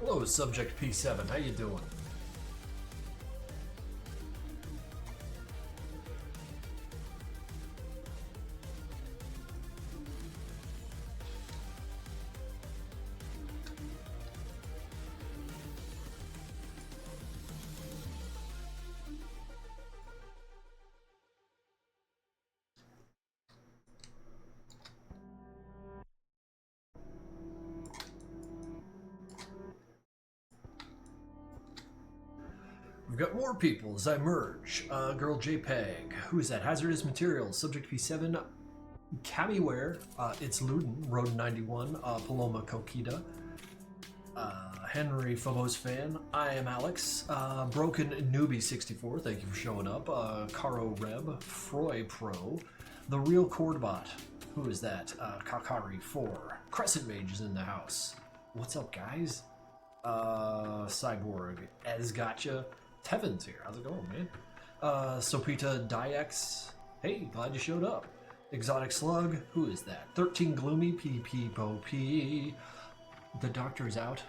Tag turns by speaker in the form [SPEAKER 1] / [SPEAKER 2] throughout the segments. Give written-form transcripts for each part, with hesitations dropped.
[SPEAKER 1] Hello, Subject P7. How you doing? We've got more people as I merge. Girl JPEG. Who is that? Hazardous Materials. Subject P7. Camiware. It's Luden. Road 91. Paloma Kokita. Henry Phobos Fan. I am Alex. Broken Newbie 64. Thank you for showing up. Caro Reb. Froy Pro. The Real Chordbot. Who is that? Kakari 4. Crescent Mage is in the house. What's up, guys? Cyborg. Ez Gotcha. Tevin's here. How's it going, man? Sopita Diex. Hey, glad you showed up. Exotic Slug. Who is that? 13 Gloomy. PP. The doctor is out.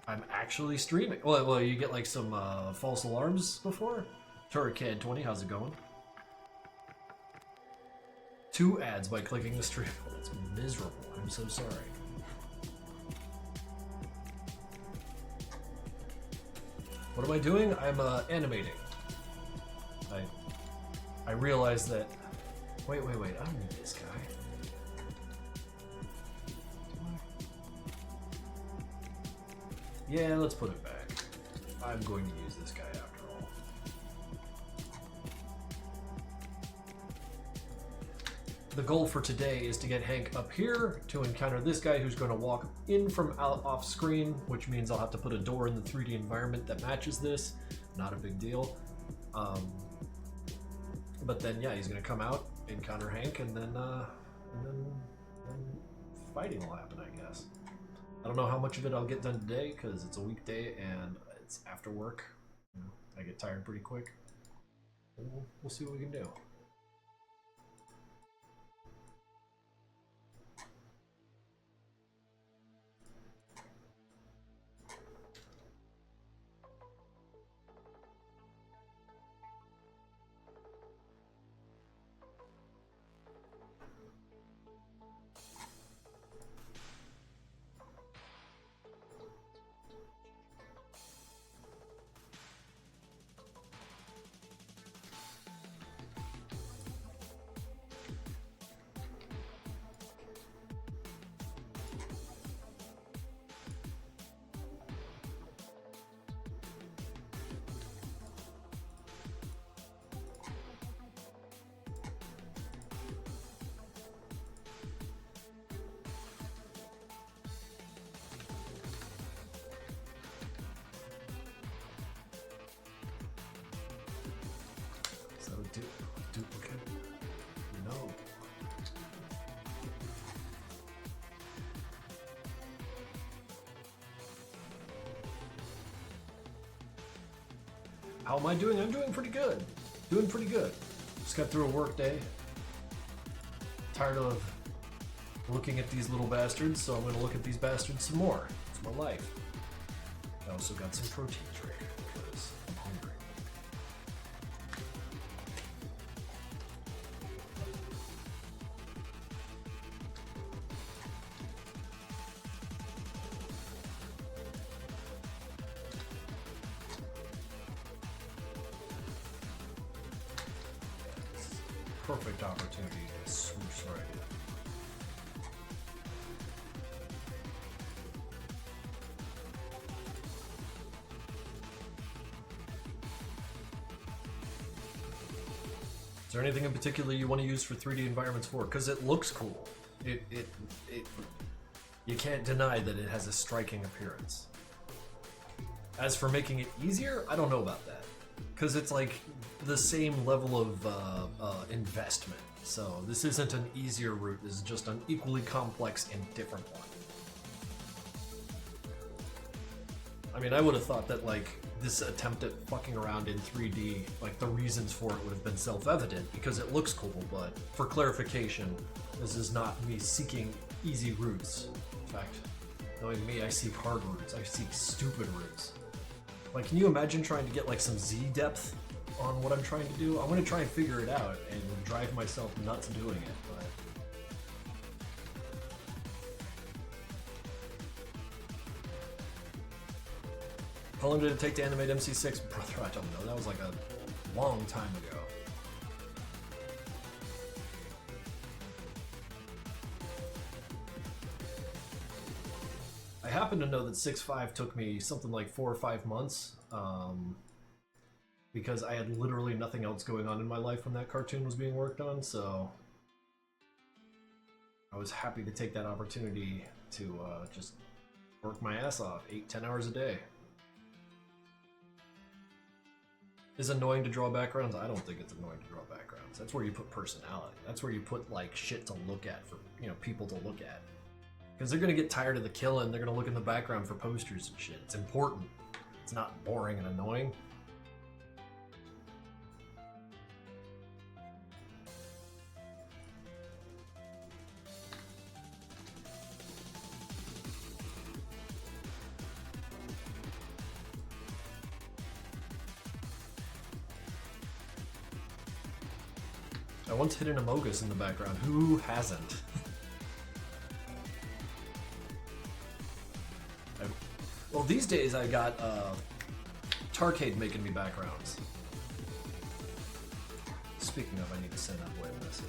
[SPEAKER 1] I'm actually streaming. Well, you get like some false alarms before? Turricad 20, how's it going? 2 ads by clicking the stream. Oh, that's miserable. I'm so sorry. What am I doing? I'm animating. I realized that. Wait. I don't need this guy. Yeah, let's put it back. I'm going to use this guy after all. The goal for today is to get Hank up here to encounter this guy who's going to walk in from off screen, which means I'll have to put a door in the 3D environment that matches this. Not a big deal. But then, yeah, he's going to come out, encounter Hank, and then fighting will happen, I guess. I don't know how much of it I'll get done today because it's a weekday and it's after work. You know, I get tired pretty quick. We'll see what we can do. Duplicate? No. How am I doing? I'm doing pretty good. Doing pretty good. Just got through a work day. Tired of looking at these little bastards, so I'm going to look at these bastards some more. It's my life. I also got some protein drink because I'm hungry. Perfect opportunity to swoosh right in. Is there anything in particular you want to use for 3D environments for? Because it looks cool. You can't deny that it has a striking appearance. As for making it easier, I don't know about that. Because it's like the same level of investment. So this isn't an easier route, this is just an equally complex and different one. I mean, I would have thought that like this attempt at fucking around in 3D, like the reasons for it would have been self-evident because it looks cool, but for clarification, this is not me seeking easy routes. In fact, Knowing me, I seek hard roots. I seek stupid roots. Like, can you imagine trying to get like some Z depth on what I'm trying to do? I'm gonna try and figure it out and drive myself nuts doing it, but... How long did it take to animate MC6? Brother, I don't know. That was like a long time ago. I happen to know that 6.5 took me something like 4 or 5 months, because I had literally nothing else going on in my life when that cartoon was being worked on, so I was happy to take that opportunity to just work my ass off, 8-10 hours a day. Is it annoying to draw backgrounds? I don't think it's annoying to draw backgrounds. That's where you put personality. That's where you put like shit to look at for, you know, people to look at. Because they're gonna get tired of the killing, they're gonna look in the background for posters and shit. It's important. It's not boring and annoying. I once hid an Amogus in the background. Who hasn't? Well, these days I got Tarcade making me backgrounds. Speaking of, I need to send that boy a message.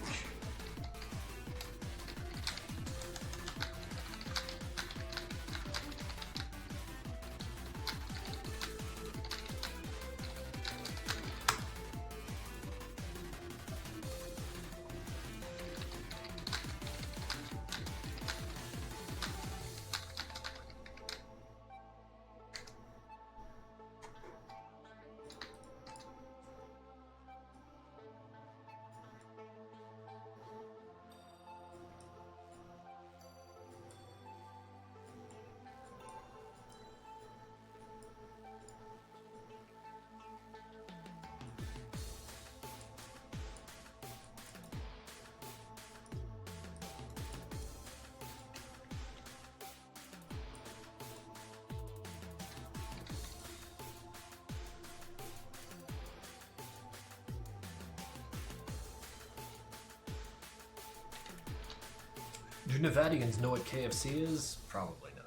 [SPEAKER 1] Do Nevadians know what KFC is? Probably not.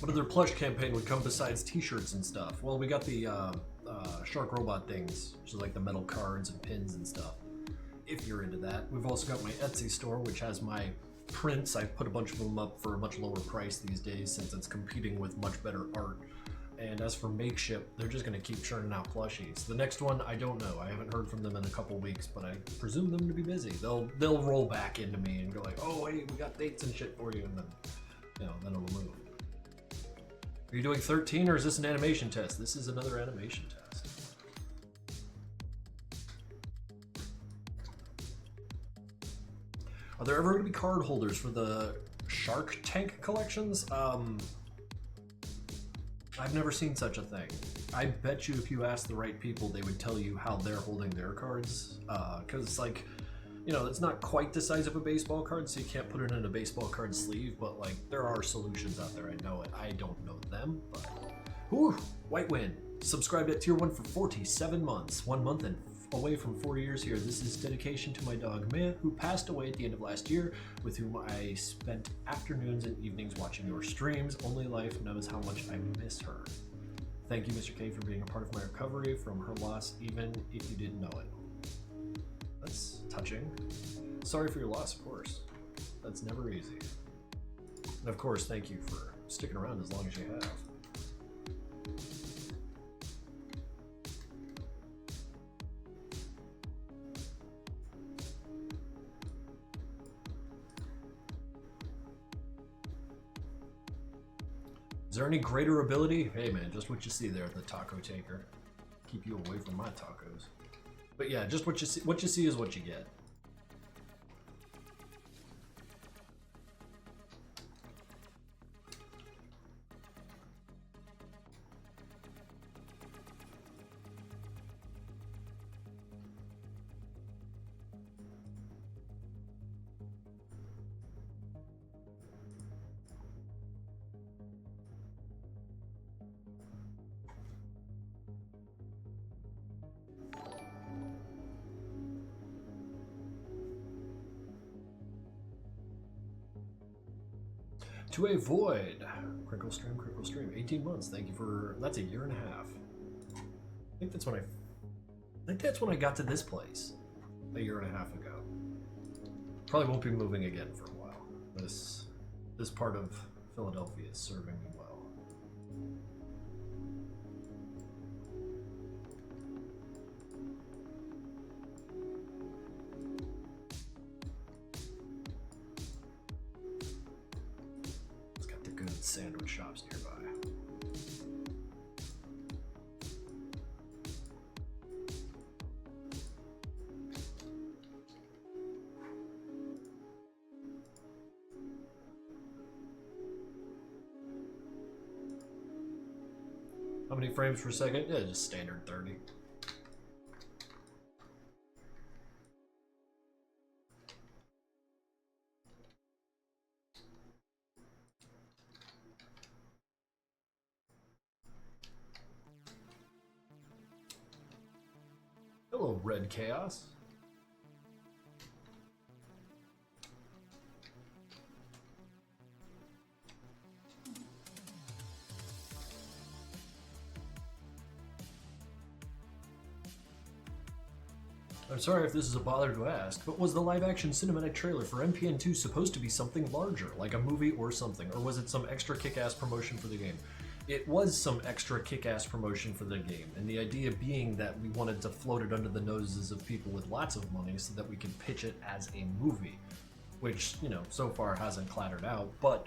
[SPEAKER 1] What other plush campaign would come besides t-shirts and stuff? Well, we got the Shark Robot things, which is like the metal cards and pins and stuff, if you're into that. We've also got my Etsy store, which has my prints, I put a bunch of them up for a much lower price these days since it's competing with much better art. And as for makeshift, they're just going to keep churning out plushies. The next one, I don't know. I haven't heard from them in a couple weeks, but I presume them to be busy. They'll roll back into me and go like, oh, hey, we got dates and shit for you, and then, you know, then it'll move. Are you doing 13 or is this an animation test? This is another animation test. Are there ever going to be card holders for the Shark Tank collections? I've never seen such a thing. I bet you if you asked the right people, they would tell you how they're holding their cards. Because, like, you know, it's not quite the size of a baseball card, so you can't put it in a baseball card sleeve, but, like, there are solutions out there. I know it. I don't know them, but... Whew! White Win. Subscribed at Tier 1 for 47 months. 1 month and away from 4 years here. This is dedication to my dog, Mia, who passed away at the end of last year, with whom I spent afternoons and evenings watching your streams. Only life knows how much I miss her. Thank you, Mr. K, for being a part of my recovery from her loss, even if you didn't know it. That's touching. Sorry for your loss, of course. That's never easy. And of course, thank you for sticking around as long as you have. Is there any greater ability? Hey man, just what you see there at the taco taker. Keep you away from my tacos. But yeah, just what you see is what you get. To a void. Krinkels Stream. 18 months. Thank you for... That's a year and a half. I think that's when I got to this place. A year and a half ago. Probably won't be moving again for a while. This part of Philadelphia is serving me well. Sandwich shops nearby. How many frames per second? Yeah, just standard 30. Hello, Red Chaos. I'm sorry if this is a bother to ask, but was the live-action cinematic trailer for MPN 2 supposed to be something larger, like a movie or something, or was it some extra kick-ass promotion for the game? It was some extra kick-ass promotion for the game, and the idea being that we wanted to float it under the noses of people with lots of money so that we could pitch it as a movie, which, you know, so far hasn't clattered out, but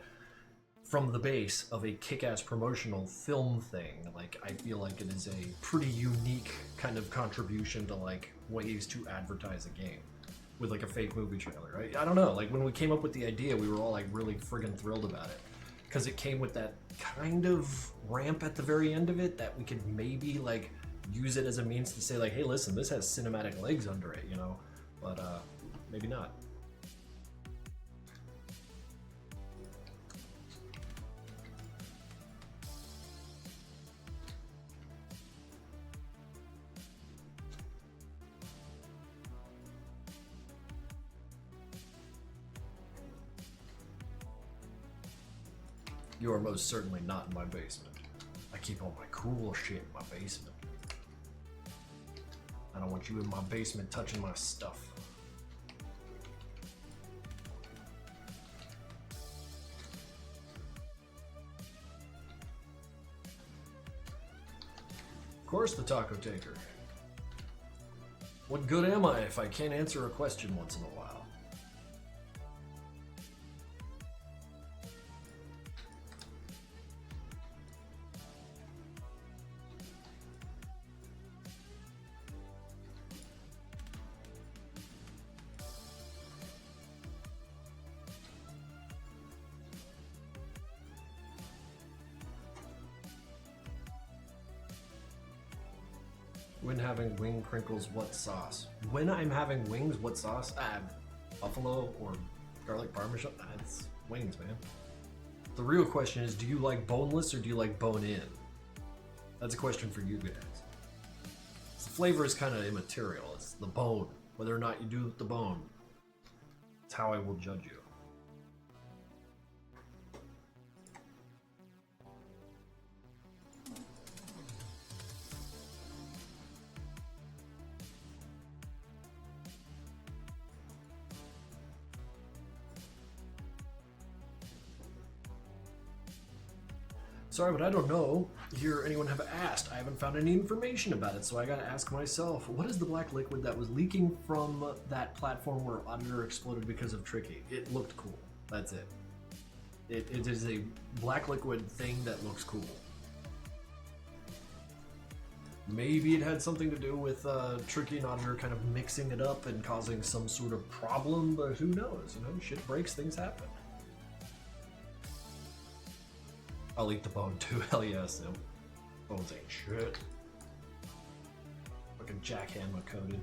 [SPEAKER 1] from the base of a kick-ass promotional film thing, like, I feel like it is a pretty unique kind of contribution to, like, ways to advertise a game with, like, a fake movie trailer, right? I don't know, like, when we came up with the idea, we were all, like, really friggin' thrilled about it. Because it came with that kind of ramp at the very end of it that we could maybe, like, use it as a means to say, like, hey, listen, this has cinematic legs under it, you know? But, maybe not. You are most certainly not in my basement. I keep all my cool shit in my basement. I don't want you in my basement touching my stuff. course the taco taker. What good am I if I can't answer a question once in a while? When having wing crinkles, what sauce? When I'm having wings, what sauce? Buffalo or garlic parmesan? It's wings, man. The real question is, do you like boneless or do you like bone-in? That's a question for you guys. The flavor is kind of immaterial. It's the bone. Whether or not you do the bone. It's how I will judge you. Sorry, but I don't know. Hear anyone have asked? I haven't found any information about it, so I gotta ask myself. What is the black liquid that was leaking from that platform where Auditor exploded because of Tricky? It looked cool. That's it. It is a black liquid thing that looks cool. Maybe it had something to do with Tricky and Auditor kind of mixing it up and causing some sort of problem, but who knows? You know, shit breaks, things happen. I'll eat the bone too, hell yes, Sim. Bones ain't shit. Fucking jackhammer coated.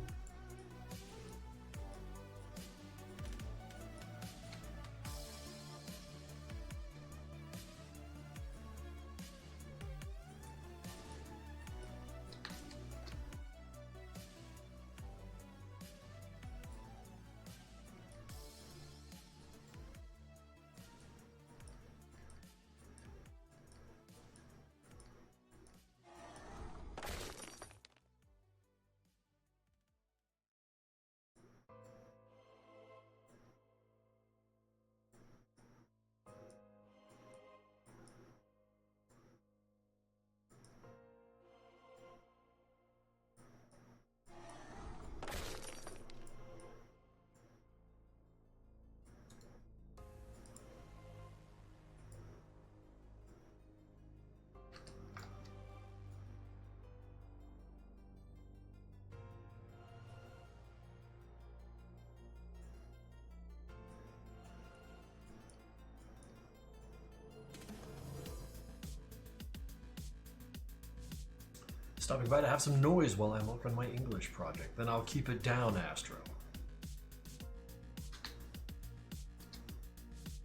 [SPEAKER 1] Stopping by to have some noise while I'm working on my English project. Then I'll keep it down, Astro.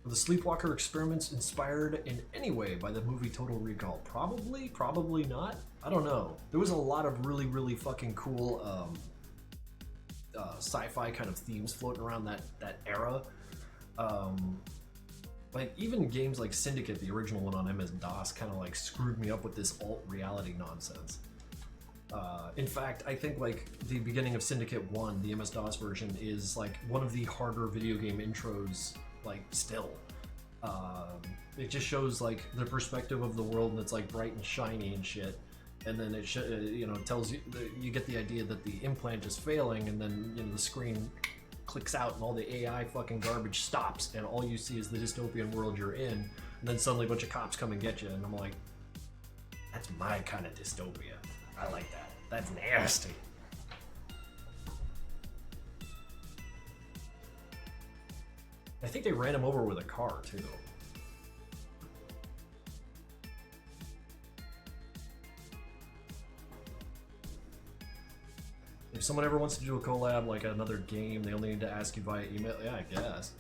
[SPEAKER 1] Were the Sleepwalker experiments inspired in any way by the movie Total Recall? Probably, probably not. I don't know. There was a lot of really, really fucking cool sci-fi kind of themes floating around that era. Like even games like Syndicate, the original one on MS-DOS, kind of like screwed me up with this alt reality nonsense. In fact, I think like the beginning of Syndicate 1, the MS-DOS version, is like one of the harder video game intros, like still. It just shows like the perspective of the world, and it's like bright and shiny and shit. And then it tells you, you get the idea that the implant is failing, and then the screen clicks out and all the AI fucking garbage stops, and all you see is the dystopian world you're in. And then suddenly a bunch of cops come and get you, and I'm like, that's my kind of dystopia. I like that. That's nasty. I think they ran him over with a car, too. If someone ever wants to do a collab, like another game, they only need to ask you via email. Yeah, I guess.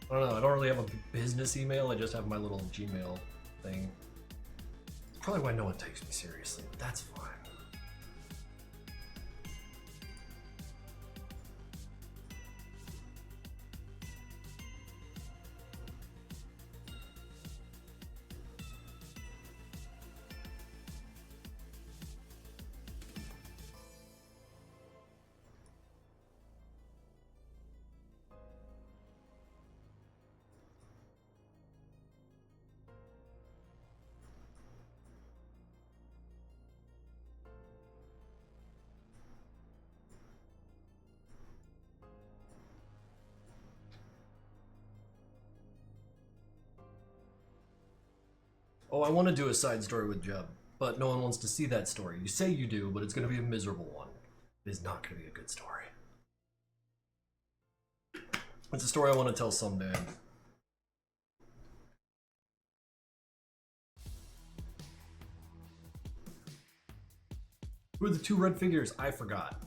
[SPEAKER 1] I don't know. I don't really have a business email. I just have my little Gmail thing. Probably why no one takes me seriously, but that's fine. Oh, I want to do a side story with Jeb, but no one wants to see that story. You say you do, but it's going to be a miserable one. It is not going to be a good story. It's a story I want to tell someday. Who are the two red figures? I forgot.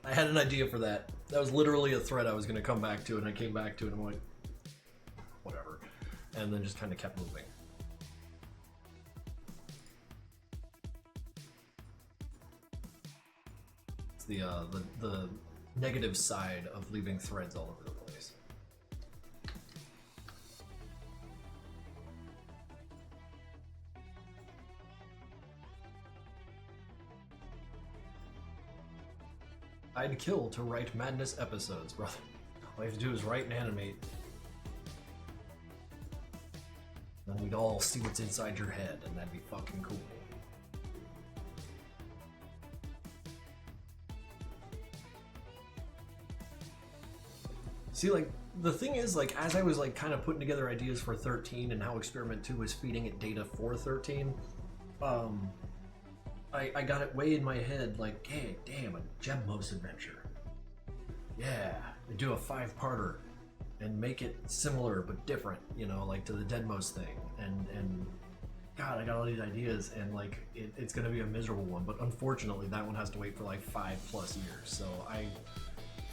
[SPEAKER 1] I had an idea for that. That was literally a thread I was going to come back to, and I came back to it, and I'm like, whatever. And then just kind of kept moving. It's the negative side of leaving threads all over the place. I'd kill to write Madness episodes, brother. All you have to do is write and animate. Then we'd all see what's inside your head, and that'd be fucking cool. See, like, the thing is, like, as I was, like, kind of putting together ideas for 13 and how Experiment 2 was feeding it data for 13, I got it way in my head, like, hey, damn, a Gemmos adventure. Yeah, and do a 5-parter and make it similar but different, you know, like to the Deadmos thing. And God, I got all these ideas, and like it's gonna be a miserable one. But unfortunately, that one has to wait for like 5+ years. So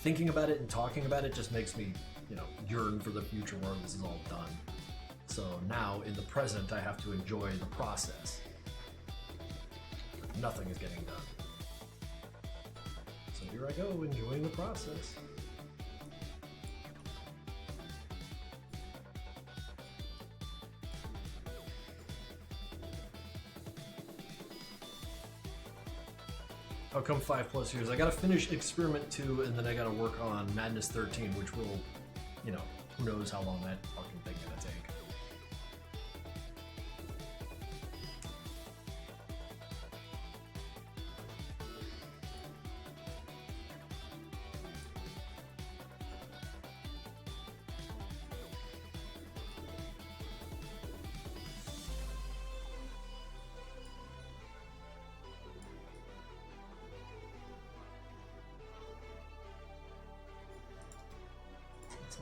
[SPEAKER 1] thinking about it and talking about it just makes me, you know, yearn for the future where this is all done. So now in the present, I have to enjoy the process. Nothing is getting done. So here I go, enjoying the process. How come 5+ years? I gotta finish Experiment 2 and then I gotta work on Madness 13, which will, you know, who knows how long that fucking thing's gonna take.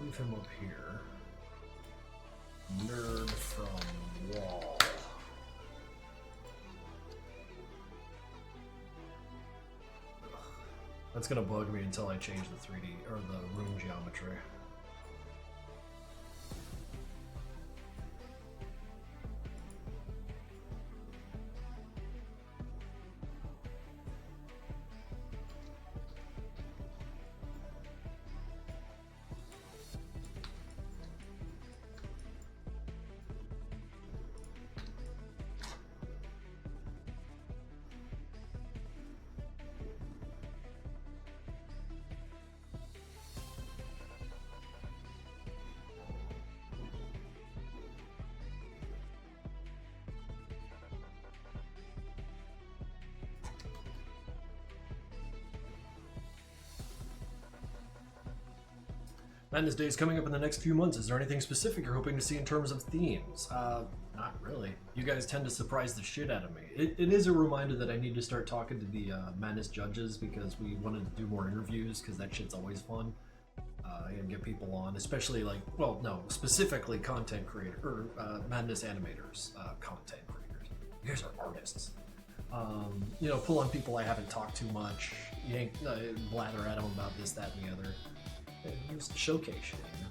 [SPEAKER 1] Leave him up here. Nerd from wall. That's gonna bug me until I change the 3D or the room geometry. Madness Day is coming up in the next few months. Is there anything specific you're hoping to see in terms of themes? Not really. You guys tend to surprise the shit out of me. It is a reminder that I need to start talking to the Madness judges because we wanted to do more interviews because that shit's always fun. And get people on, especially like, well, no, specifically content creator or Madness animators, content creators. You guys are artists. You know, pull on people I haven't talked too much. Yank, blather at them about this, that, and the other. Just showcase shit, you know?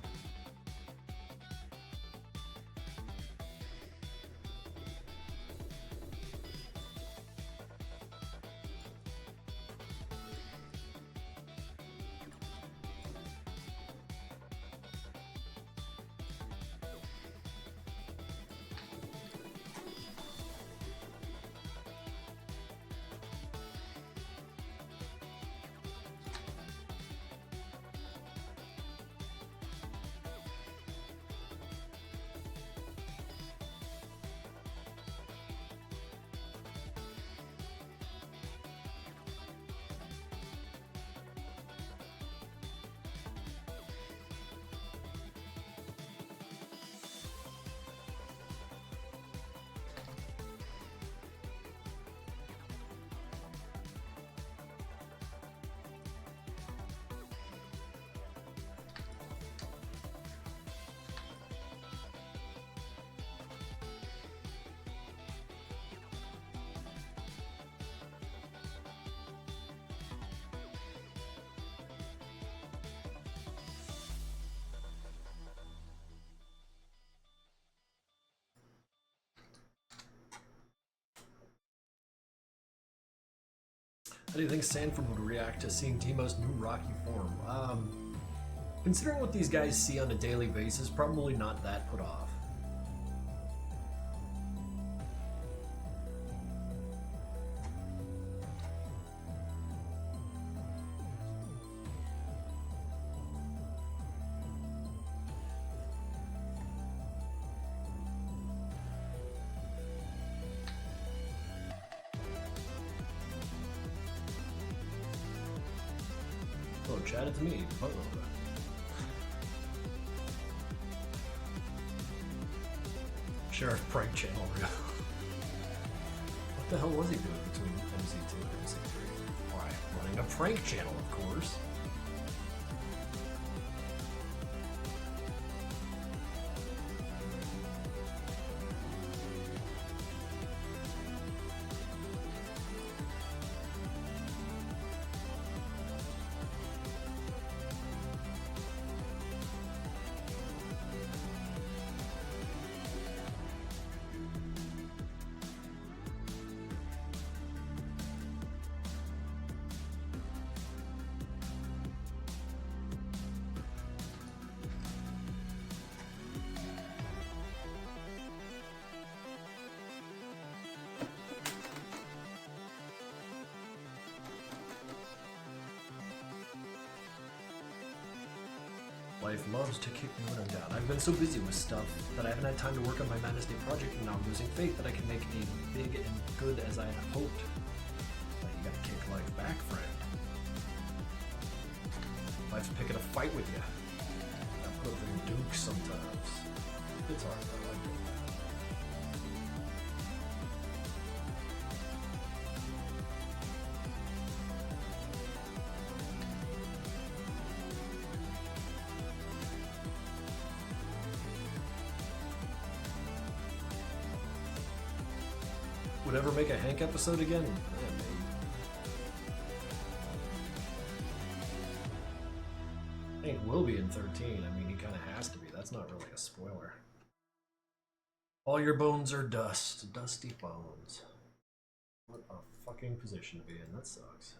[SPEAKER 1] How do you think Sanford would react to seeing Teemo's new Rocky form? Considering what these guys see on a daily basis, probably not that put off. Oh, chat it to me. Uh-oh. Sheriff prank channel real. What the hell was he doing between MC2 and MC3? Why, running a prank channel, of course. Life loves to kick me when I'm down. I've been so busy with stuff that I haven't had time to work on my Madness Day project, and now I'm losing faith that I can make a big and good as I had hoped. But you gotta kick life back, friend. Life's picking a fight with you. I put up in dukes sometimes. It's hard, I like it. Would ever make a Hank episode again? Yeah, maybe. Hank will be in 13. I mean, he kind of has to be. That's not really a spoiler. All your bones are dust. Dusty bones. What a fucking position to be in. That sucks.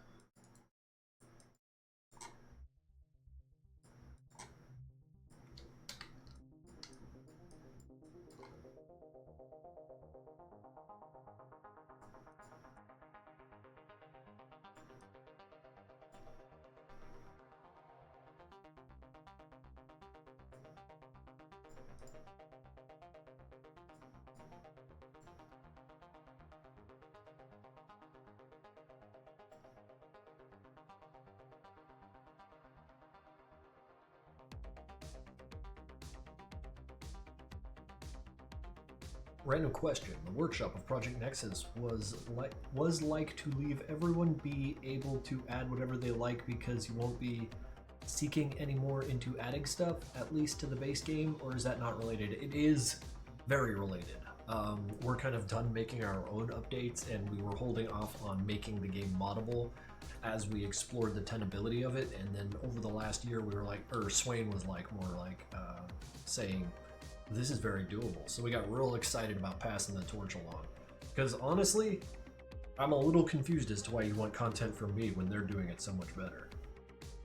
[SPEAKER 1] Random question. The workshop of Project Nexus was like to leave everyone be able to add whatever they like because you won't be seeking any more into adding stuff, at least to the base game, or is that not related? It is very related. We're kind of done making our own updates, and we were holding off on making the game moddable as we explored the tenability of it, and then over the last year we were like, or Swain was like more like saying, this is very doable. So we got real excited about passing the torch along. Because honestly, I'm a little confused as to why you want content from me when they're doing it so much better.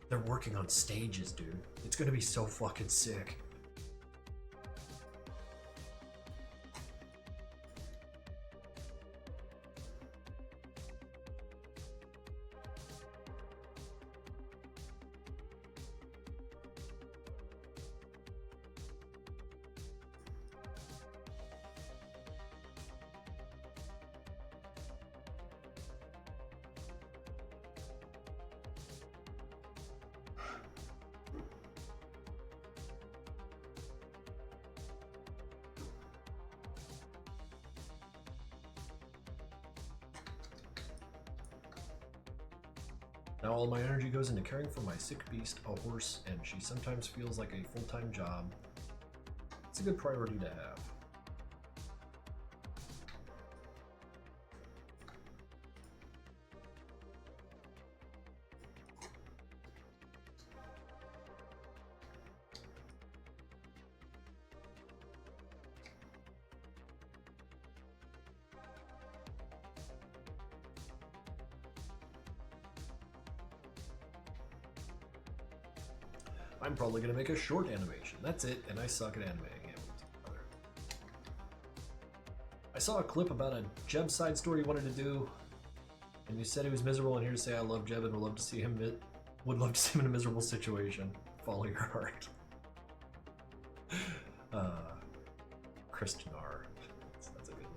[SPEAKER 1] They're working on stages, dude. It's gonna be so fucking sick. Now all my energy goes into caring for my sick beast, a horse, and she sometimes feels like a full-time job. It's a good priority to have. I'm probably gonna make a short animation. That's it, and I suck at animating. I saw a clip about a Jeb side story he wanted to do, and you said he was miserable, and here to say I love Jeb and would love to see him in a miserable situation. Follow your heart. Christian R. That's a good name.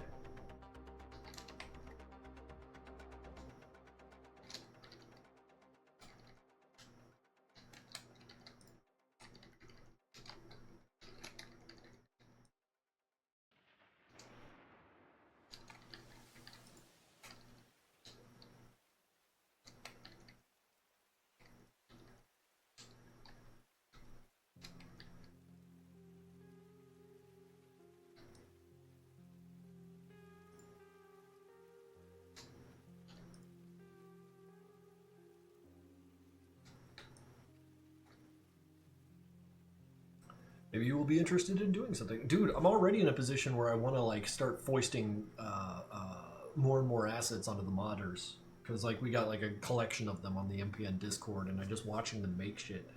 [SPEAKER 1] Maybe you will be interested in doing something. Dude, I'm already in a position where I want to like start foisting more and more assets onto the modders. Because like we got like a collection of them on the MPN Discord, and I'm just watching them make shit.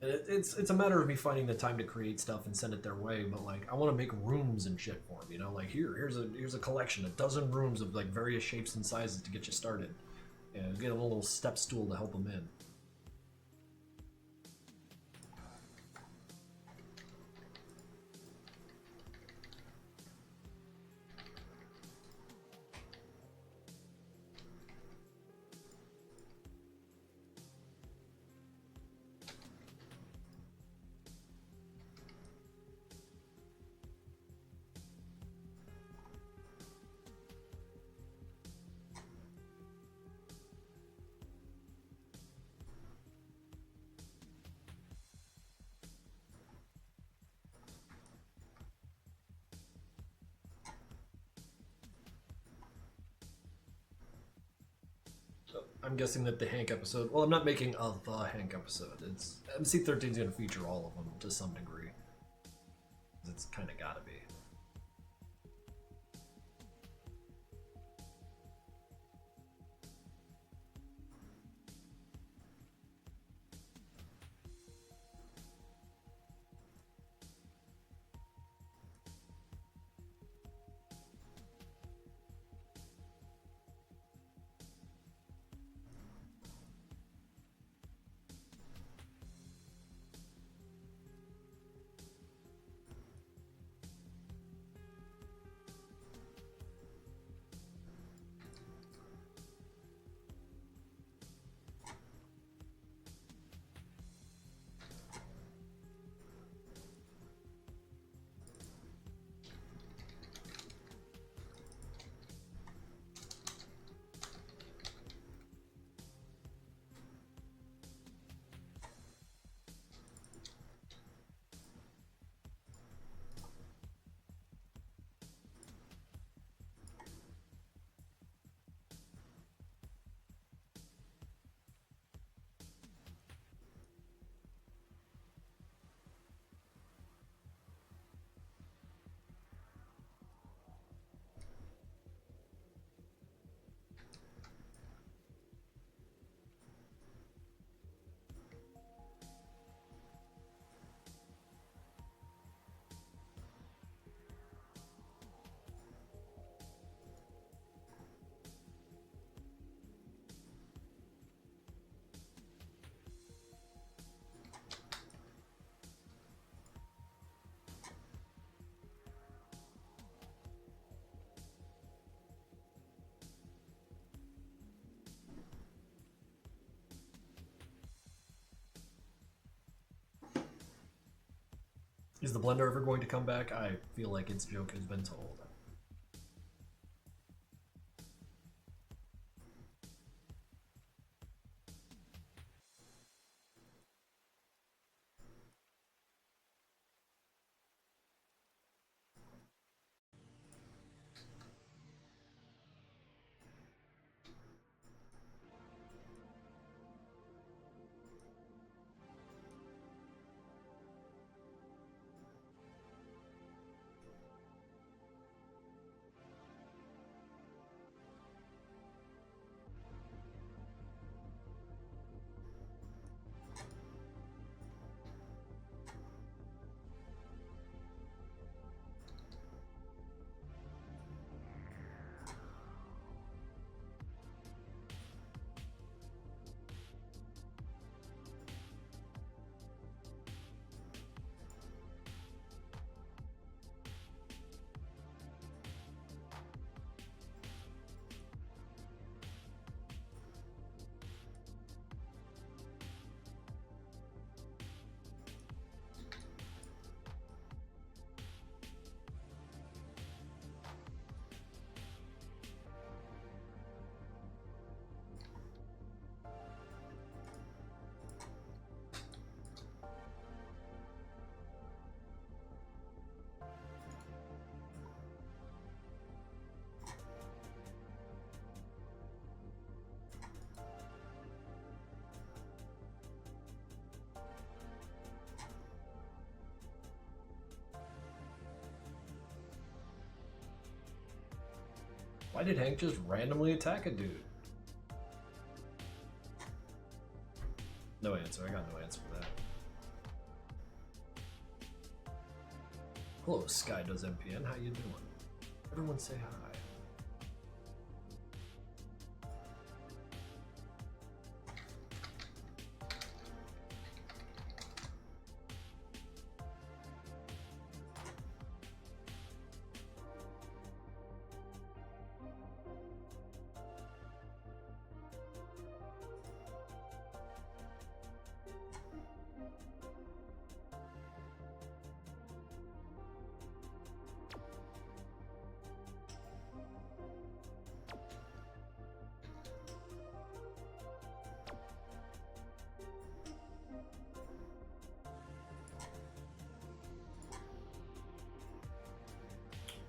[SPEAKER 1] And it's a matter of me finding the time to create stuff and send it their way. But like I want to make rooms and shit for them. You know, like here's a collection, a dozen rooms of like various shapes and sizes to get you started. And get a little step stool to help them in. I'm guessing that the Hank episode. Well, I'm not making a the Hank episode. It's MC13 is going to feature all of them to some degree. It's kind of got to be. Is the blender ever going to come back? I feel like its joke has been told. Why did Hank just randomly attack a dude? No answer. I got no answer for that. Hello, Sky does MPN. How you doing? Everyone say hi.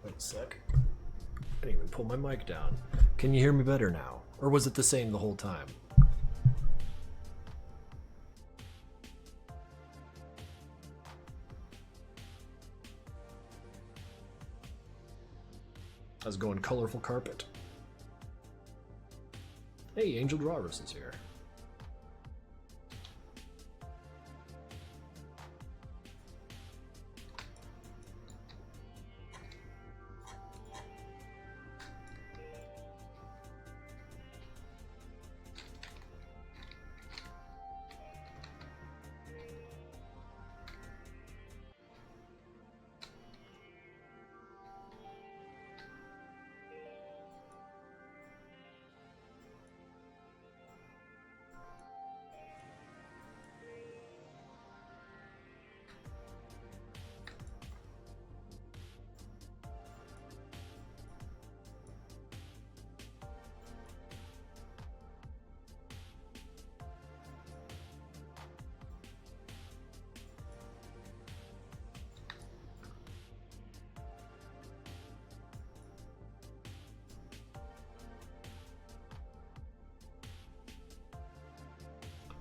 [SPEAKER 1] Wait a sec. I didn't even pull my mic down. Can you hear me better now? Or was it the same the whole time? I was going colorful carpet. Hey, Angel Drawers is here.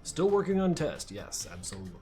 [SPEAKER 1] Still working on test, yes, absolutely.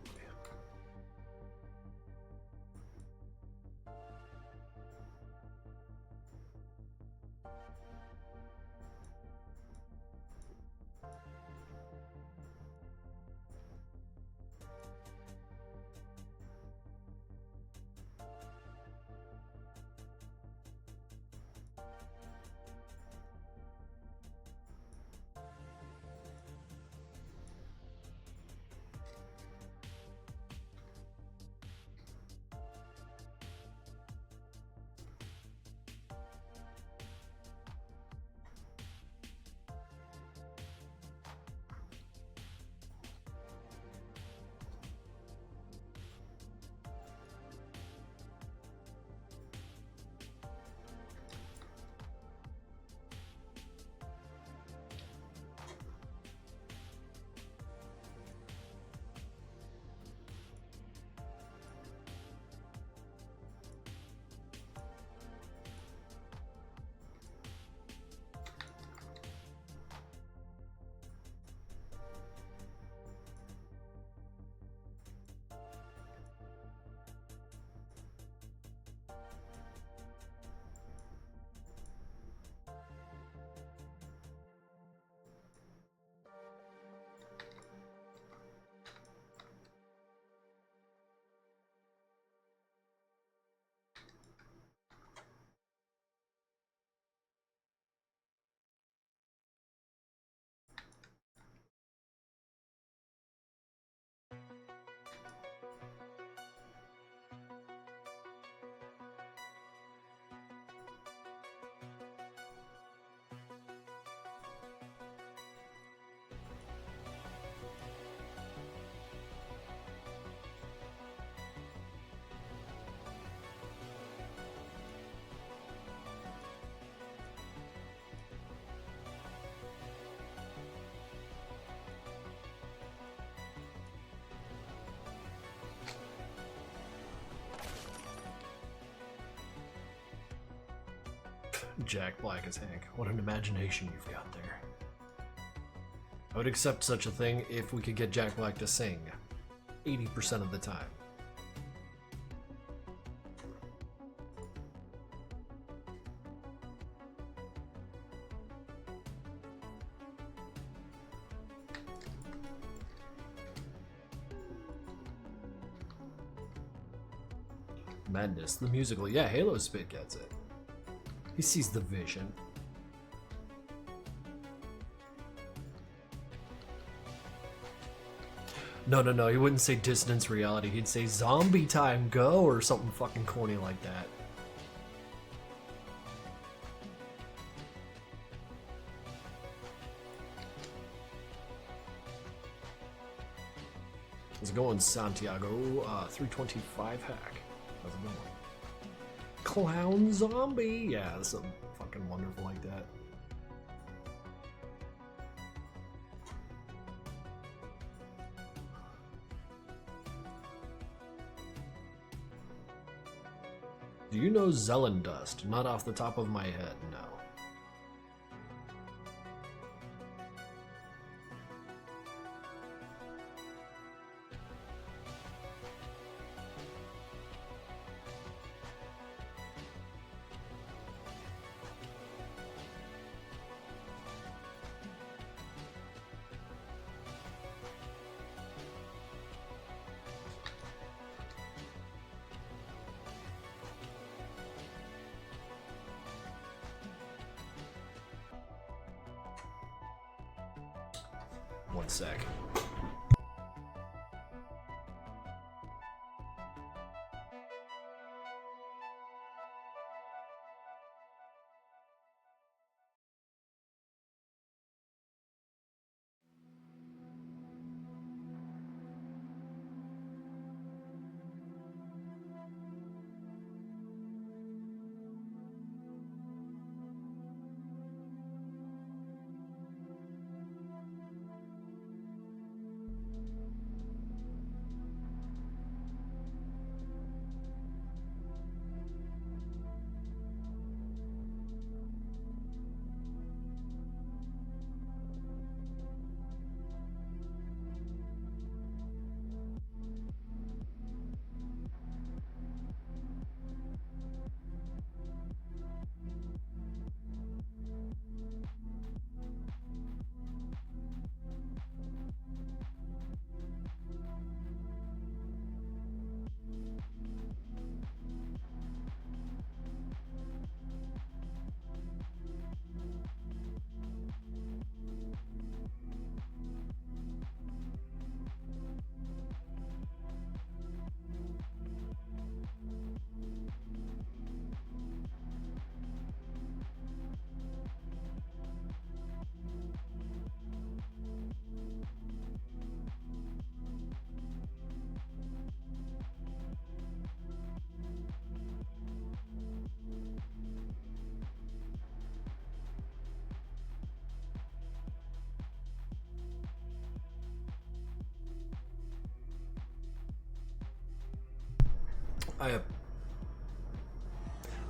[SPEAKER 1] Jack Black as Hank. What an imagination you've got there. I would accept such a thing if we could get Jack Black to sing 80% of the time. Madness, the musical. Yeah, Halo Spit gets it. He sees the vision. No, he wouldn't say dissonance reality. He'd say zombie time go or something fucking corny like that. How's it going, Santiago? 325 hack. How's it going? Clown zombie! Yeah, that's something fucking wonderful like that. Do you know Zellendust? Not off the top of my head, no. One sec.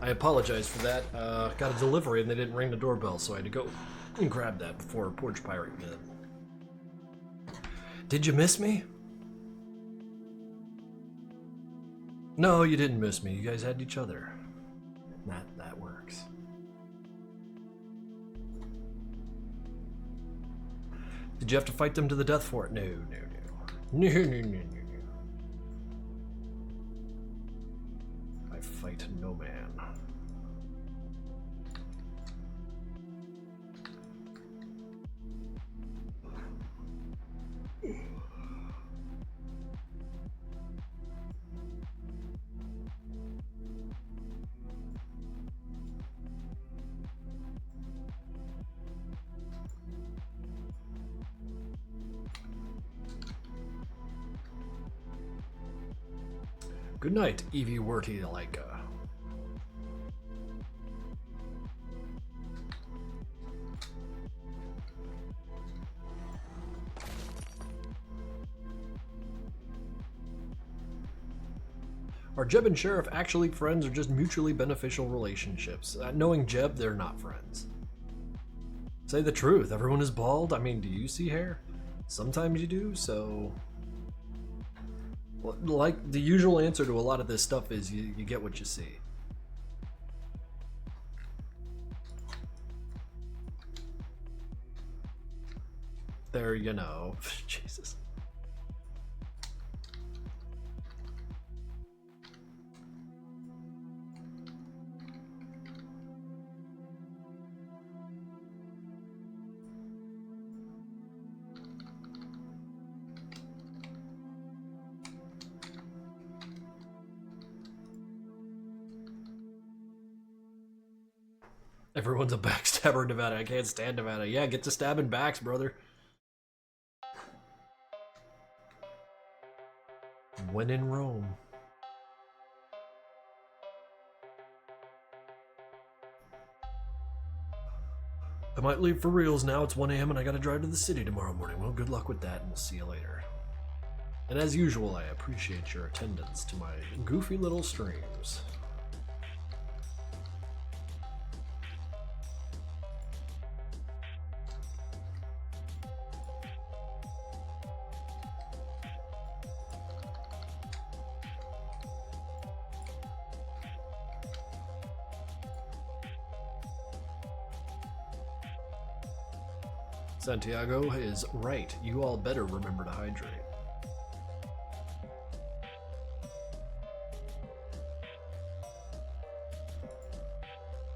[SPEAKER 1] I apologize for that. Got a delivery and they didn't ring the doorbell, so I had to go and grab that before Porch Pirate did. Did you miss me? No, you didn't miss me. You guys had each other. That works. Did you have to fight them to the death for it? No. I fight no man. Good night, Evie Werty Leica. Are Jeb and Sheriff actually friends or just mutually beneficial relationships? Knowing Jeb, they're not friends. Say the truth, everyone is bald. I mean, do you see hair? Sometimes you do, so... Well, like, the usual answer to a lot of this stuff is you get what you see. There, you know. Jesus. Everyone's a backstabber in Nevada. I can't stand Nevada. Yeah, get to stabbing backs, brother. When in Rome. I might leave for reals now. It's 1 a.m. and I gotta drive to the city tomorrow morning. Well, good luck with that, and we'll see you later. And as usual, I appreciate your attendance to my goofy little streams. Santiago is right. You all better remember to hydrate.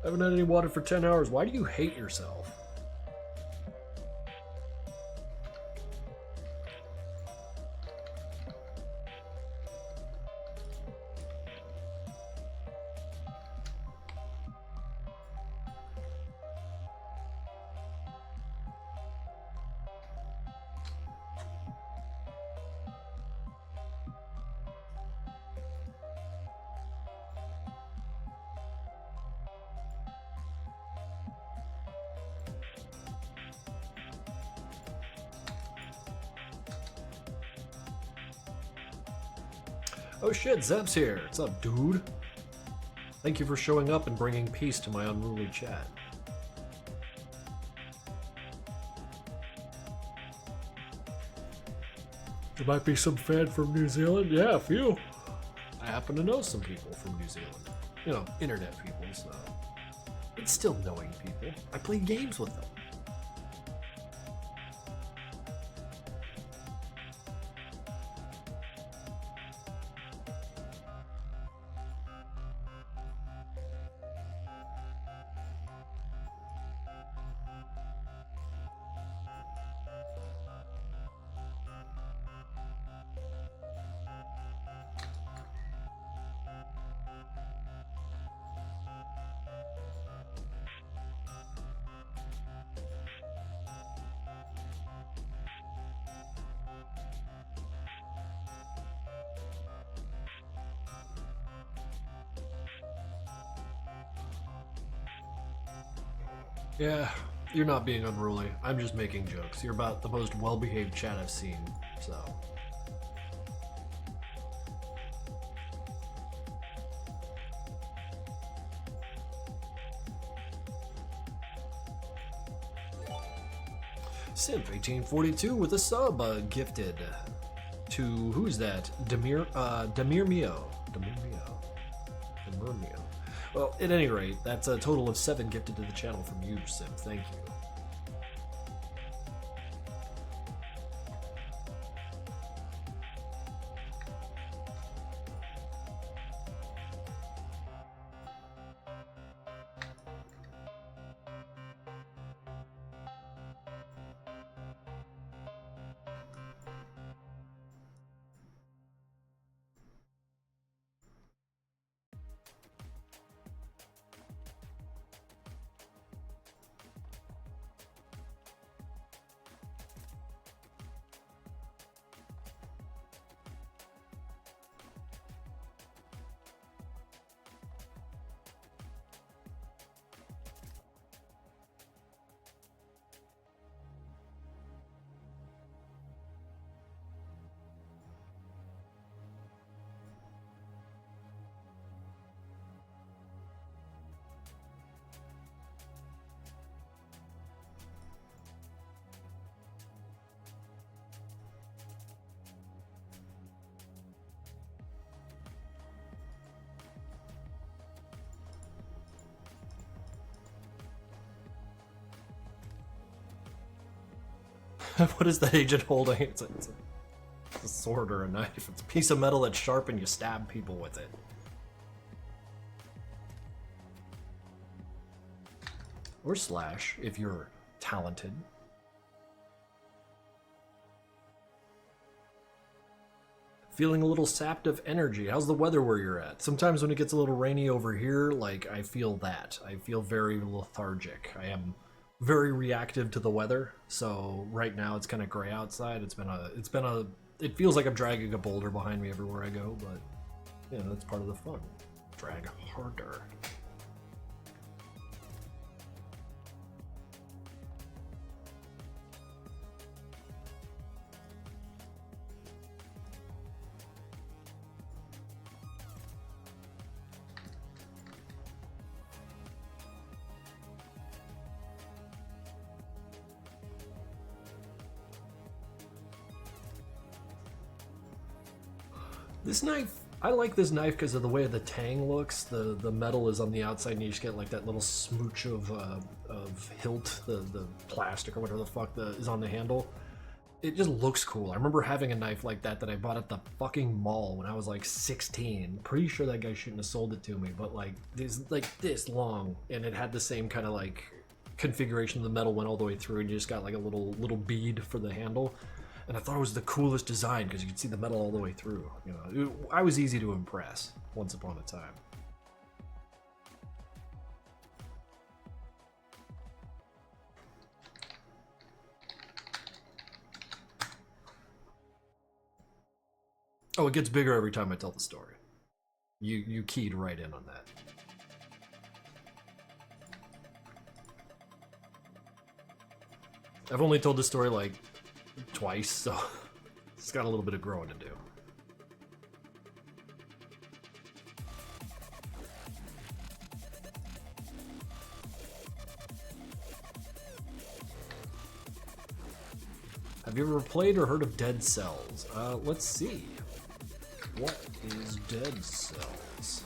[SPEAKER 1] I haven't had any water for 10 hours. Why do you hate yourself? Oh shit, Zeb's here. What's up, dude? Thank you for showing up and bringing peace to my unruly chat. There might be some fan from New Zealand. Yeah, a few. I happen to know some people from New Zealand. You know, internet people, so. It's still knowing people. I play games with them. Yeah, you're not being unruly. I'm just making jokes. You're about the most well-behaved chat I've seen, so. Simp 1842 with a sub gifted to, who's that? Demir Mio. Well, at any rate, that's a total of 7 gifted to the channel from you, Simp. Thank you. What is that agent holding? It's a sword or a knife. It's a piece of metal that's sharp and you stab people with it. Or slash, if you're talented. Feeling a little sapped of energy. How's the weather where you're at? Sometimes when it gets a little rainy over here, like, I feel that. I feel very lethargic. I am very reactive to the weather. So right now it's kind of gray outside. It feels like I'm dragging a boulder behind me everywhere I go, but yeah, that's part of the fun. Drag harder. This knife, I like this knife because of the way the tang looks. The metal is on the outside and you just get like that little smooch of hilt, the plastic or whatever the fuck is on the handle. It just looks cool. I remember having a knife like that I bought at the fucking mall when I was like 16. Pretty sure that guy shouldn't have sold it to me, but like this long, and it had the same kind of like configuration. The metal went all the way through and you just got like a little bead for the handle. And I thought it was the coolest design because you could see the metal all the way through. You know, I was easy to impress once upon a time. Oh, it gets bigger every time I tell the story. You keyed right in on that. I've only told this story like twice, so it's got a little bit of growing to do. Have you ever played or heard of Dead Cells? Let's see. What is Dead Cells?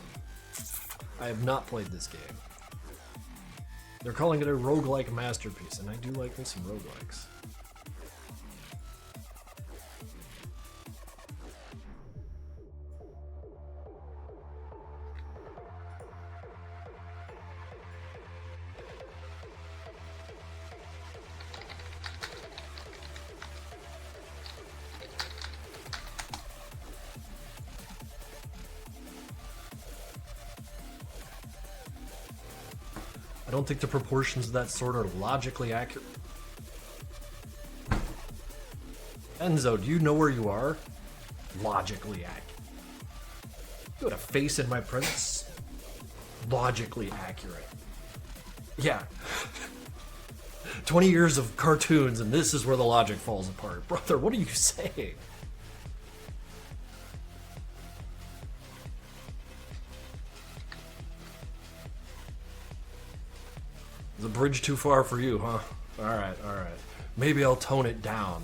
[SPEAKER 1] I have not played this game. They're calling it a roguelike masterpiece, and I do like me some roguelikes. I don't think the proportions of that sword are logically accurate. Enzo, do you know where you are? Logically accurate. You had a face in my presence. Logically accurate. Yeah. 20 years of cartoons and this is where the logic falls apart. Brother, what are you saying? The bridge too far for you, huh? Alright, alright. Maybe I'll tone it down.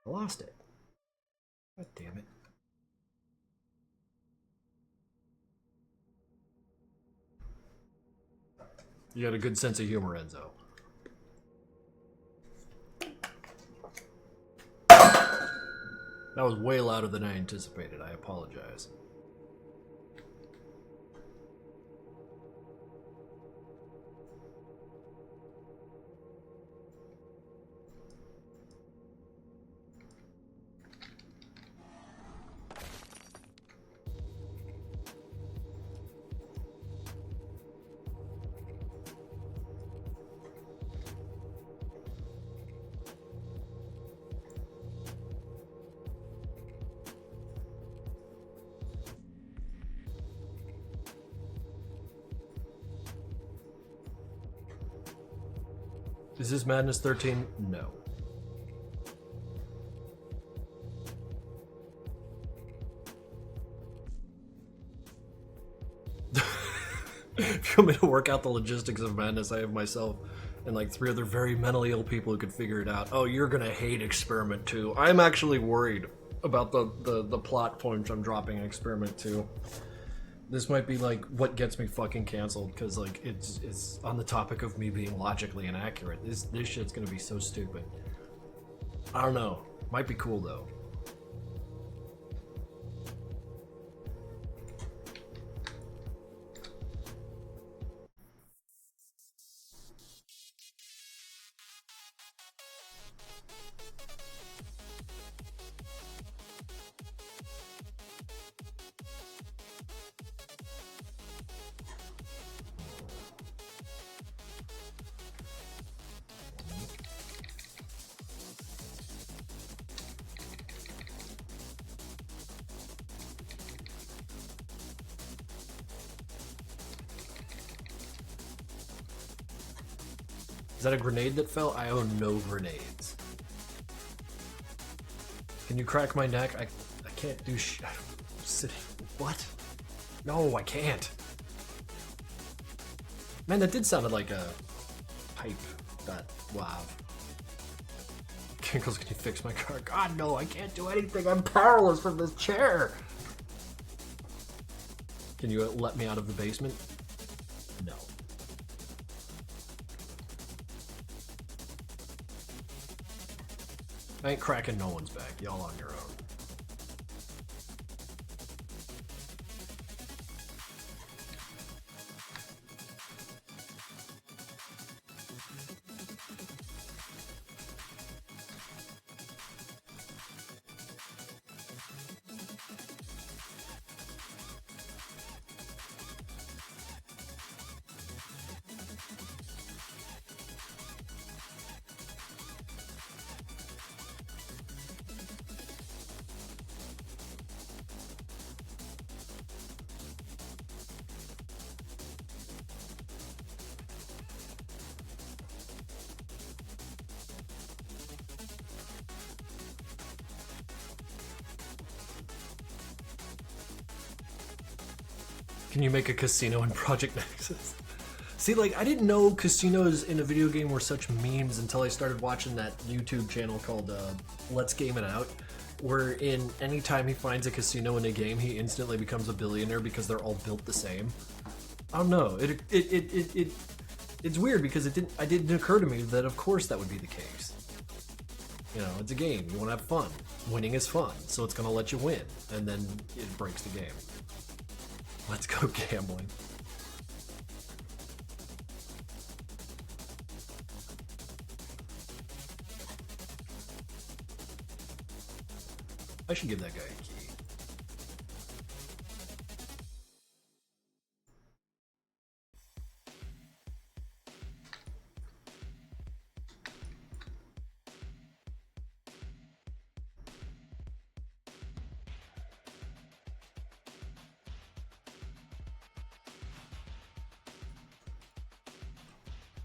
[SPEAKER 1] I lost it. God damn it. You got a good sense of humor, Enzo. That was way louder than I anticipated. I apologize. Is this Madness 13? No. If you want me to work out the logistics of Madness, I have myself and like 3 other very mentally ill people who could figure it out. Oh, you're gonna hate Experiment 2. I'm actually worried about the plot points I'm dropping in Experiment 2. This might be like what gets me fucking canceled, because like it's on the topic of me being logically inaccurate. This shit's gonna be so stupid. I don't know. Might be cool though. Is that a grenade that fell? I own no grenades. Can you crack my neck? I can't do I'm sitting. What? No, I can't. Man, that did sound like a pipe. That wow. Krinkels, can you fix my car? God, no, I can't do anything. I'm powerless from this chair. Can you let me out of the basement? No. I ain't cracking no one's back. Y'all on your own. Can you make a casino in Project Nexus? See, like, I didn't know casinos in a video game were such memes until I started watching that YouTube channel called Let's Game It Out, wherein anytime he finds a casino in a game, he instantly becomes a billionaire because they're all built the same. I don't know. It's weird because it didn't occur to me that of course that would be the case. You know, it's a game. You want to have fun. Winning is fun, so it's gonna let you win, and then it breaks the game. Let's go gambling. I should give that guy a key.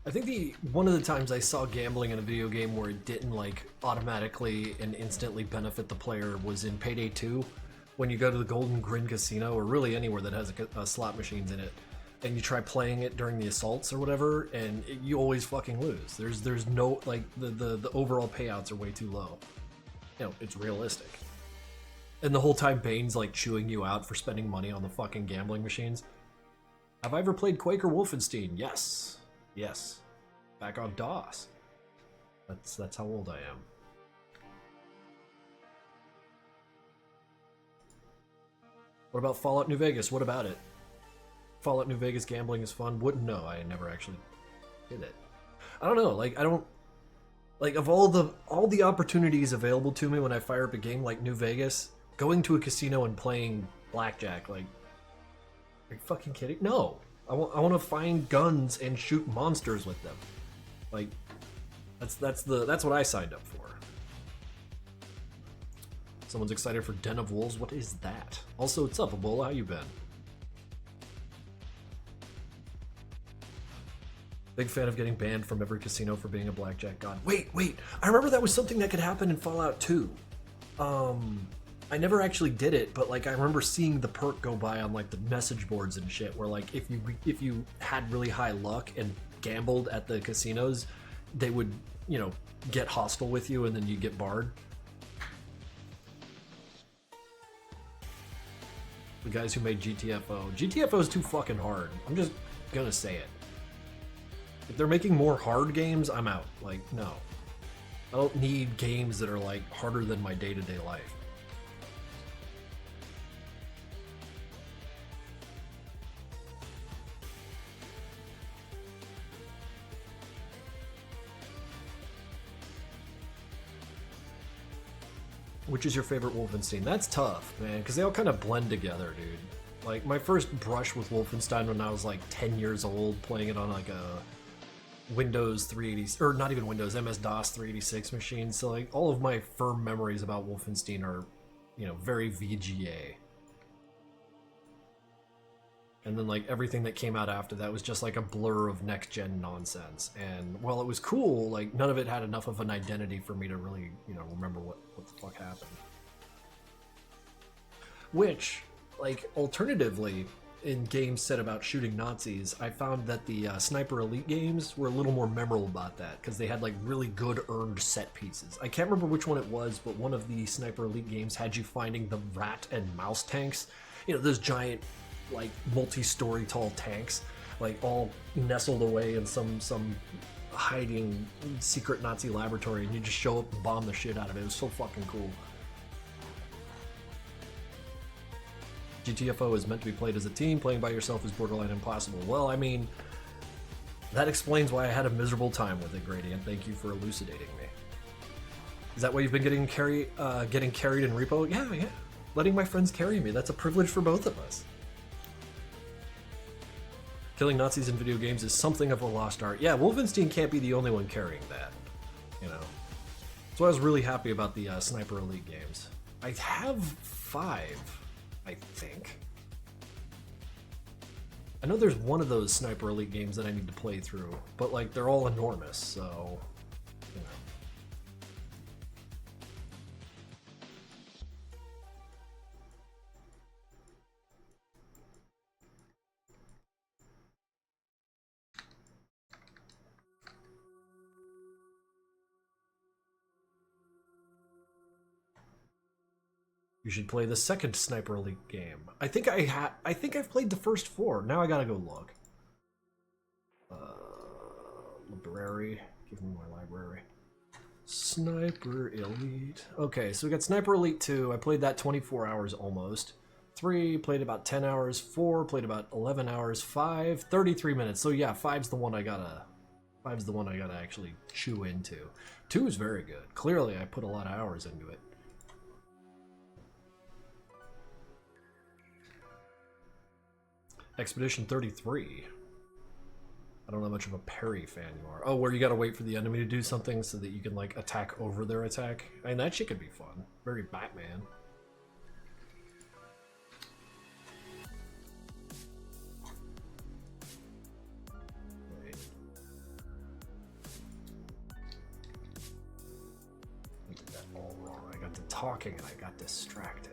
[SPEAKER 1] I think one of the times I saw gambling in a video game where it didn't like automatically and instantly benefit the player was in Payday 2, when you go to the Golden Grin Casino, or really anywhere that has a slot machines in it, and you try playing it during the assaults or whatever, and you always fucking lose. There's no, like, the overall payouts are way too low. You know, it's realistic. And the whole time Bane's like chewing you out for spending money on the fucking gambling machines. Have I ever played Quake or Wolfenstein? Yes. Yes. Back on DOS. That's how old I am. What about Fallout New Vegas? What about it? Fallout New Vegas gambling is fun? Wouldn't know. I never actually did it. I don't know. Like, I don't... Like, of all the opportunities available to me when I fire up a game like New Vegas, going to a casino and playing blackjack, like... Are you fucking kidding? No! I want to find guns and shoot monsters with them. Like, that's what I signed up for. Someone's excited for Den of Wolves. What is that? Also, what's up, Ebola? How you been? Big fan of getting banned from every casino for being a blackjack god. Wait! I remember that was something that could happen in Fallout 2. I never actually did it, but like I remember seeing the perk go by on like the message boards and shit, where like if you had really high luck and gambled at the casinos, they would, you know, get hostile with you and then you get barred. The guys who made GTFO. GTFO is too fucking hard. I'm just gonna say it. If they're making more hard games, I'm out. Like, no. I don't need games that are like harder than my day-to-day life. Which is your favorite Wolfenstein? That's tough, man, because they all kind of blend together, dude. Like, my first brush with Wolfenstein when I was like 10 years old, playing it on like a Windows 380, or not even Windows, MS-DOS 386 machine. So like, all of my firm memories about Wolfenstein are, you know, very VGA. And then like everything that came out after that was just like a blur of next-gen nonsense. And while it was cool, like none of it had enough of an identity for me to really, you know, remember what the fuck happened. Which, like, alternatively, in games set about shooting Nazis, I found that the Sniper Elite games were a little more memorable about that, because they had like really good earned set pieces. I can't remember which one it was, but one of the Sniper Elite games had you finding the rat and mouse tanks. You know, those giant, like, multi-story tall tanks, like all nestled away in some hiding secret Nazi laboratory, and you just show up and bomb the shit out of it. It was so fucking cool. GTFO is meant to be played as a team. Playing by yourself is borderline impossible. Well, I mean, that explains why I had a miserable time with it, Gradient. Thank you for elucidating me. Is that why you've been getting carried in repo? Yeah. Letting my friends carry me. That's a privilege for both of us. Killing Nazis in video games is something of a lost art. Yeah, Wolfenstein can't be the only one carrying that, you know. So I was really happy about the Sniper Elite games. I have 5, I think. I know there's one of those Sniper Elite games that I need to play through, but like they're all enormous, so, you know. You should play the second Sniper Elite game. I think I've played the first 4. Now I gotta go look. Library. Give me my library. Sniper Elite. Okay, so we got Sniper Elite 2. I played that 24 hours almost. 3, played about 10 hours. 4, played about 11 hours. 5, 33 minutes. So yeah, 5's the one I gotta actually chew into. 2 is very good. Clearly, I put a lot of hours into it. Expedition 33. I don't know how much of a parry fan you are. Oh, where you gotta wait for the enemy to do something so that you can like attack over their attack. I mean, that shit could be fun. Very Batman. Wait. I did that all wrong. I got to talking and I got distracted.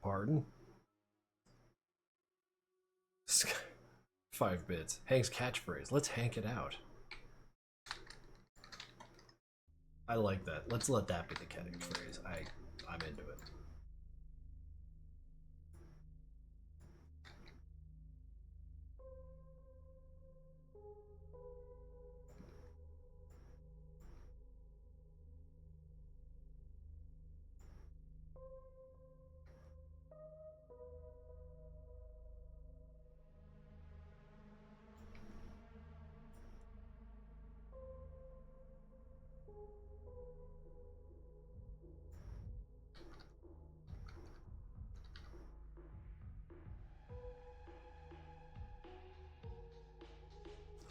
[SPEAKER 1] pardon. 5 bits. Hank's catchphrase. Let's Hank it out. I like that. Let's let that be the catchphrase. I'm into it.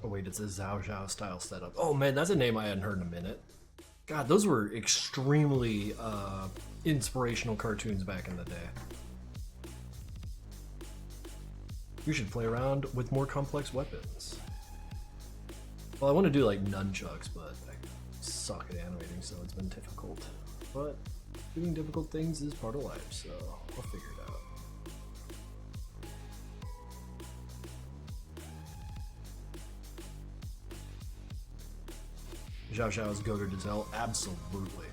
[SPEAKER 1] Oh wait, it's a Zhao Zhao style setup. Oh man, that's a name I hadn't heard in a minute. God, those were extremely inspirational cartoons back in the day. You should play around with more complex weapons. Well, I want to do like nunchucks, but I suck at animating, so it's been difficult. But doing difficult things is part of life, so I'll figure it out. Zhao Zhao is goated as hell? Absolutely.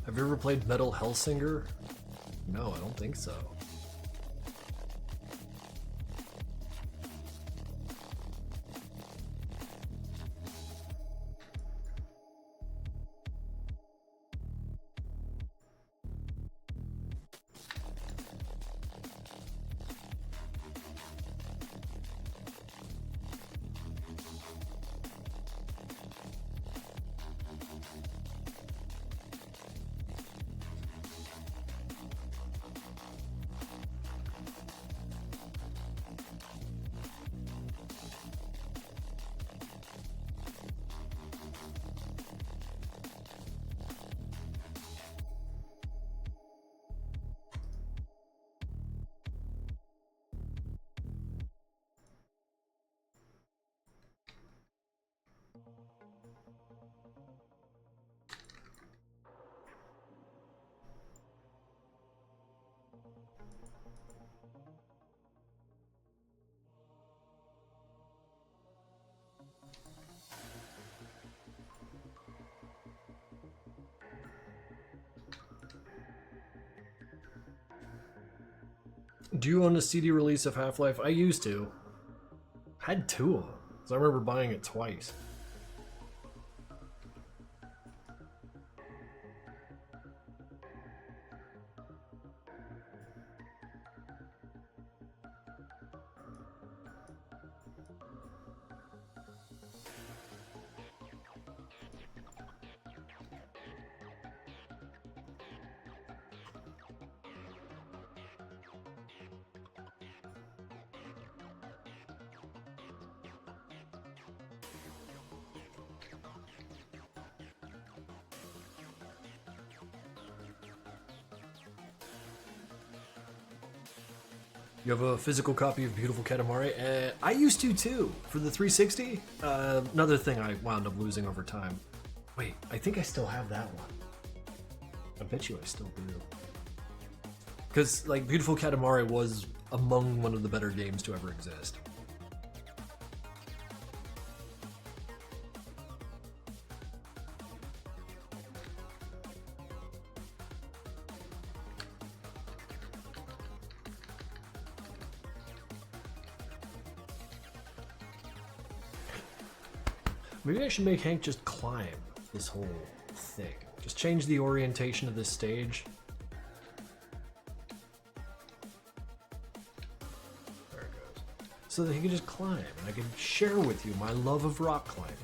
[SPEAKER 1] Have you ever played Metal Hellsinger? No, I don't think so. Do you own a CD release of Half-Life? I used to. Had 2 of them, so I remember buying it twice. You have a physical copy of Beautiful Katamari? I used to too, for the 360. Another thing I wound up losing over time. Wait, I think I still have that one. I bet you I still do. Because, like, Beautiful Katamari was among one of the better games to ever exist. Maybe I should make Hank just climb this whole thing. Just change the orientation of this stage. There it goes. So that he can just climb, and I can share with you my love of rock climbing.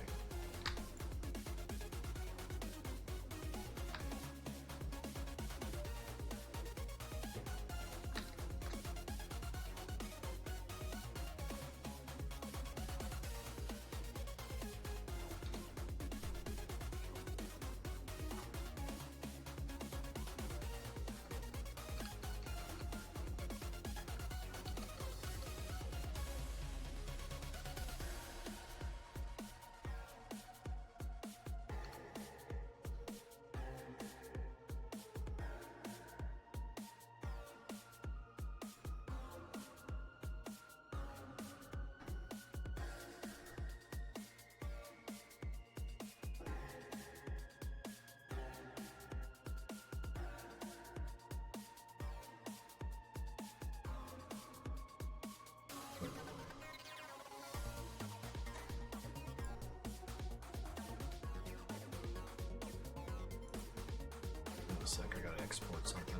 [SPEAKER 1] Sec, I gotta export something.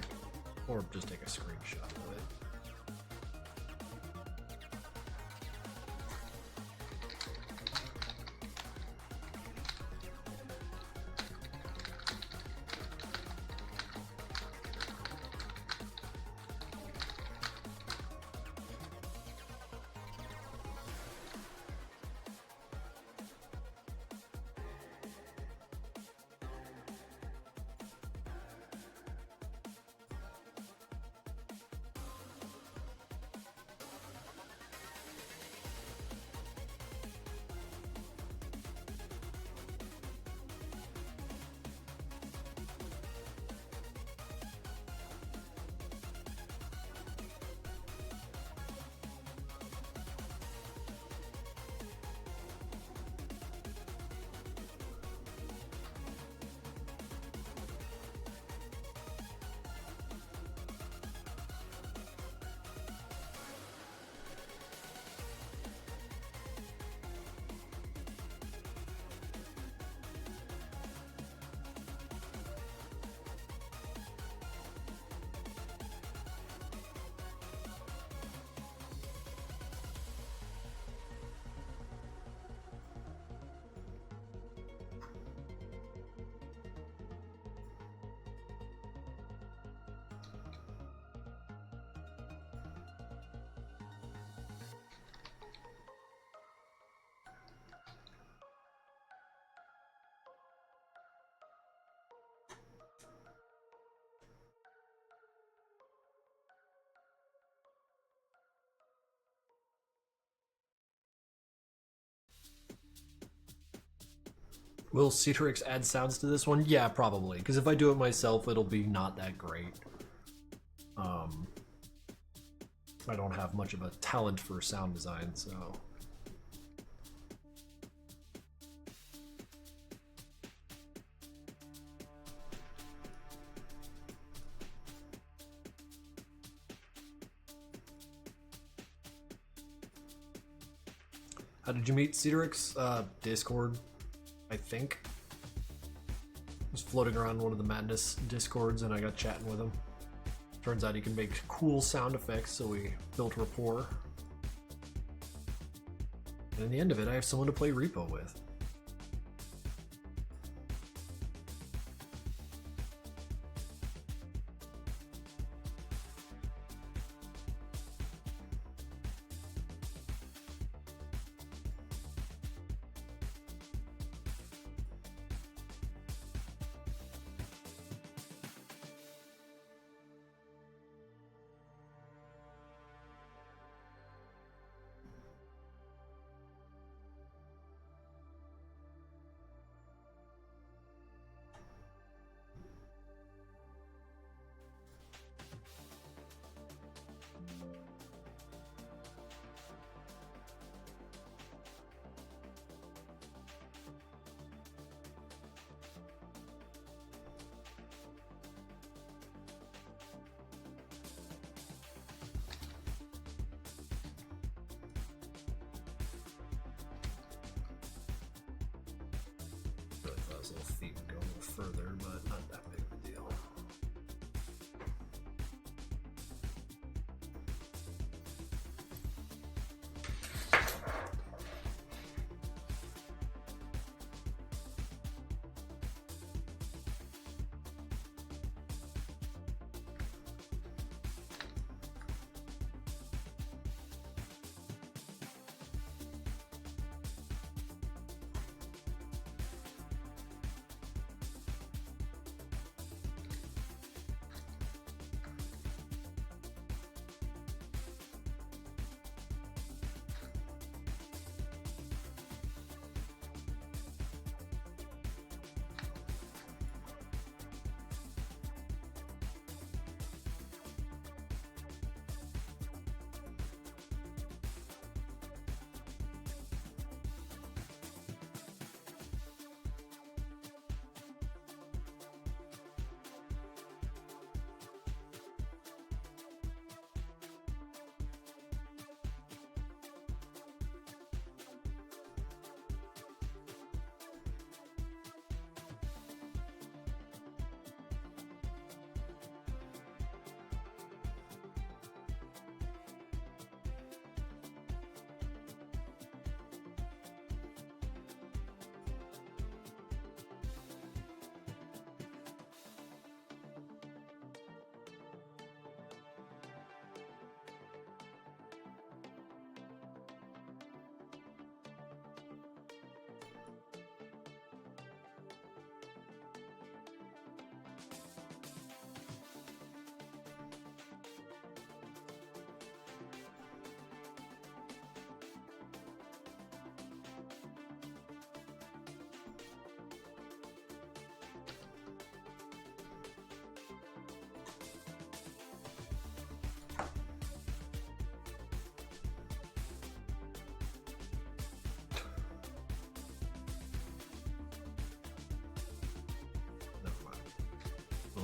[SPEAKER 1] Or just take a screenshot of it. Will Citrix add sounds to this one? Yeah, probably. Because if I do it myself, it'll be not that great. I don't have much of a talent for sound design, so... How did you meet Citrix? Discord, I think. Was floating around one of the Madness Discords and I got chatting with him. Turns out he can make cool sound effects, so we built rapport. And in the end of it, I have someone to play repo with. This little feet would go a little further, but not that big of a deal.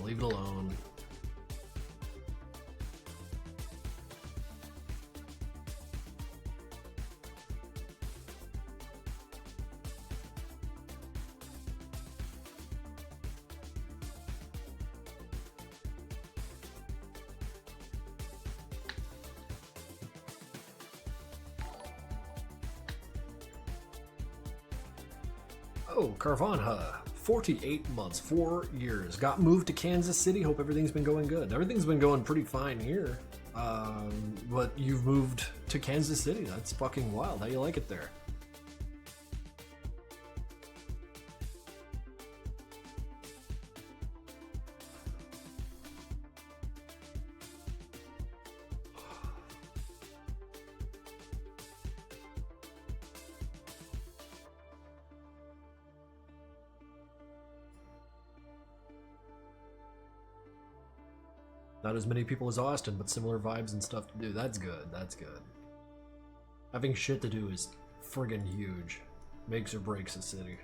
[SPEAKER 1] Leave it alone. Oh, Carvanha. 48 months, 4 years. Got moved to Kansas City. Hope everything's been going good. Everything's been going pretty fine here. But you've moved to Kansas City. That's fucking wild. How you like it there? Not as many people as Austin, but similar vibes and stuff to do. That's good. That's good. Having shit to do is friggin' huge. Makes or breaks a city.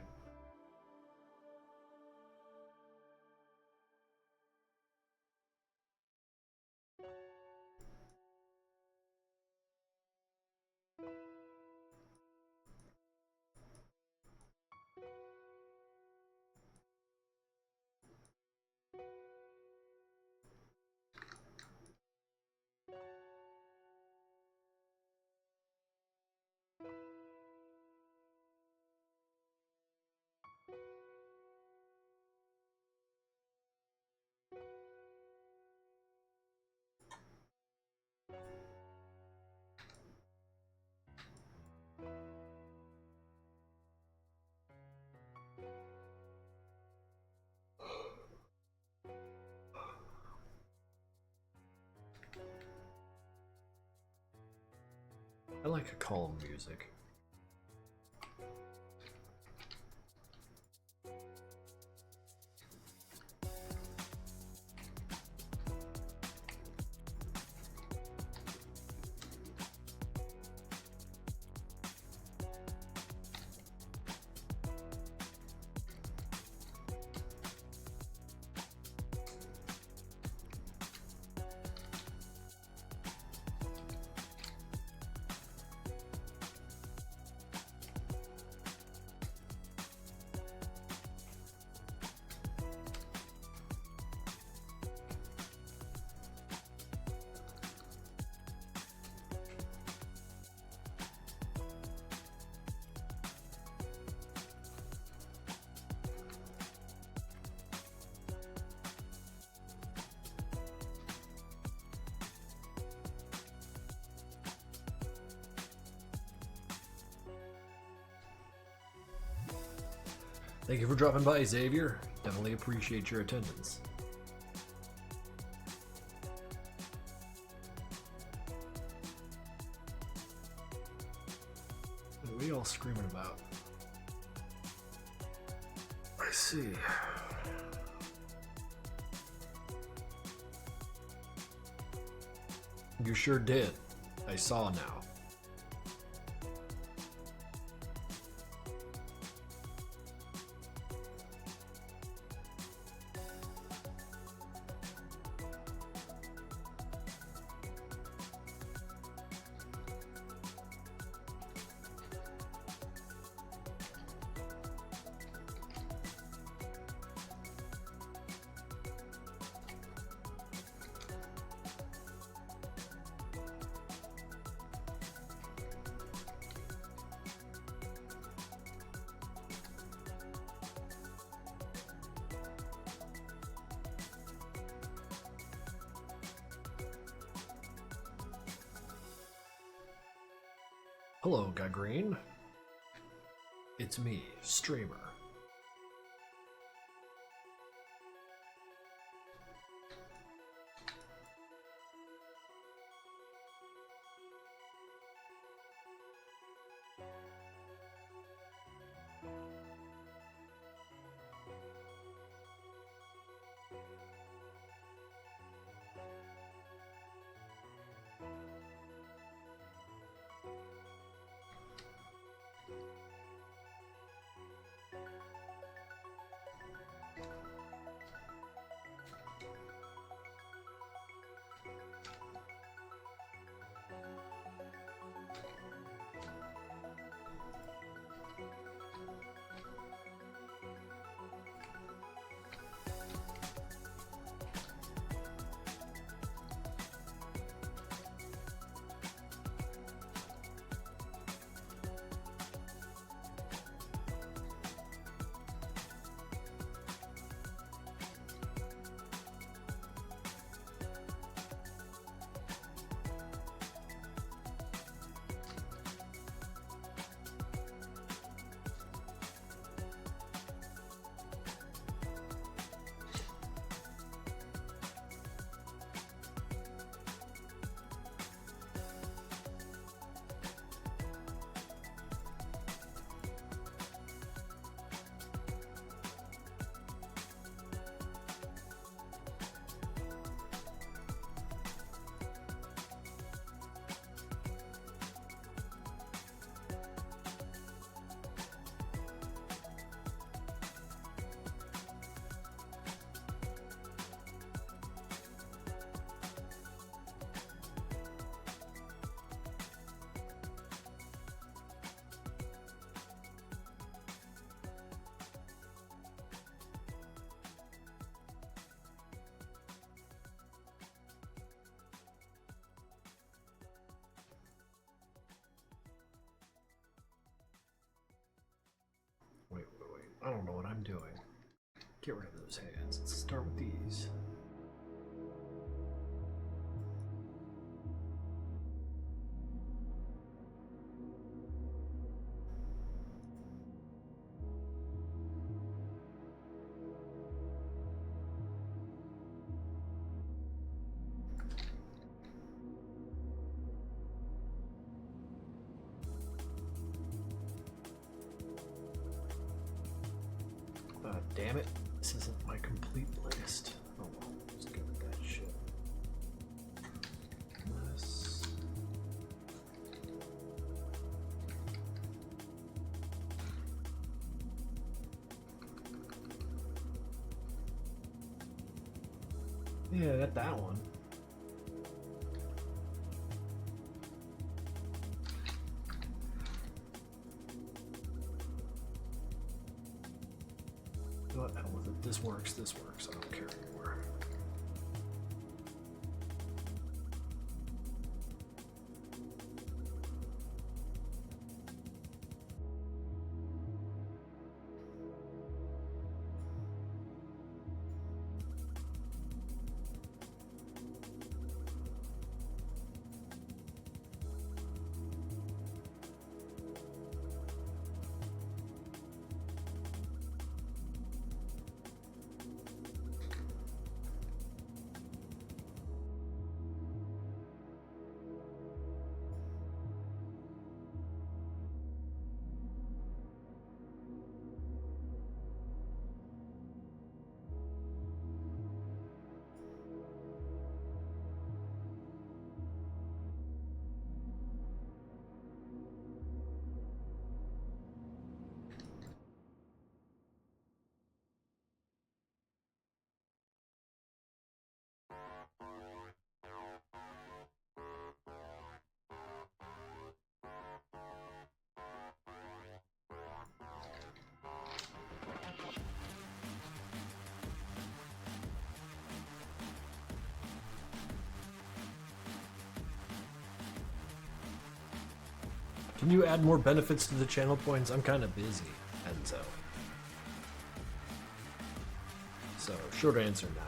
[SPEAKER 1] I like calm music. Thank you for dropping by, Xavier. Definitely appreciate your attendance. What are we all screaming about? I see. You sure did. I saw now. Hello, Guy Green. It's me, Streamer. Wait. I don't know what I'm doing. Get rid of those hands. Let's start with these. Damn it, this isn't my complete list. Oh well, let's go with that shit. This. Yeah, I got that one. What the hell with it? This works, I don't care anymore. Can you add more benefits to the channel points? I'm kind of busy, Enzo. So, short answer, nah.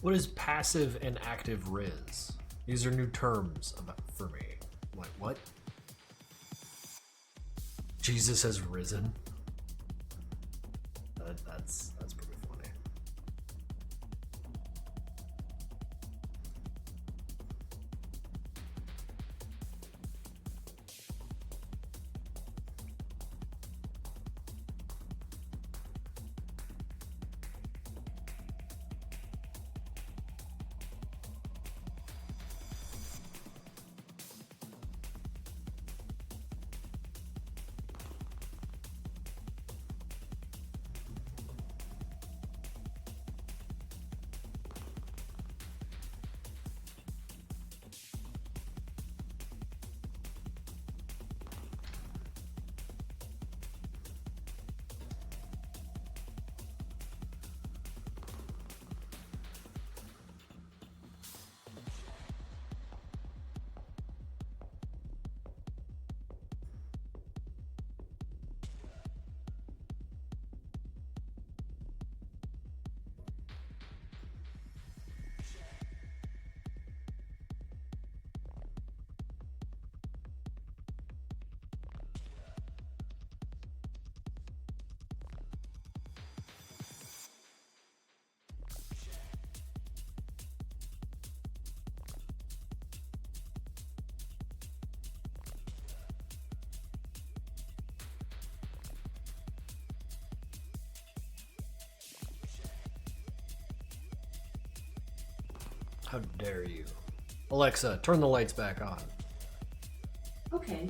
[SPEAKER 1] What is passive and active Riz? These are new terms for me. Like, what? Jesus has risen? That's pretty funny. How dare you? Alexa, turn the lights back on.
[SPEAKER 2] Okay.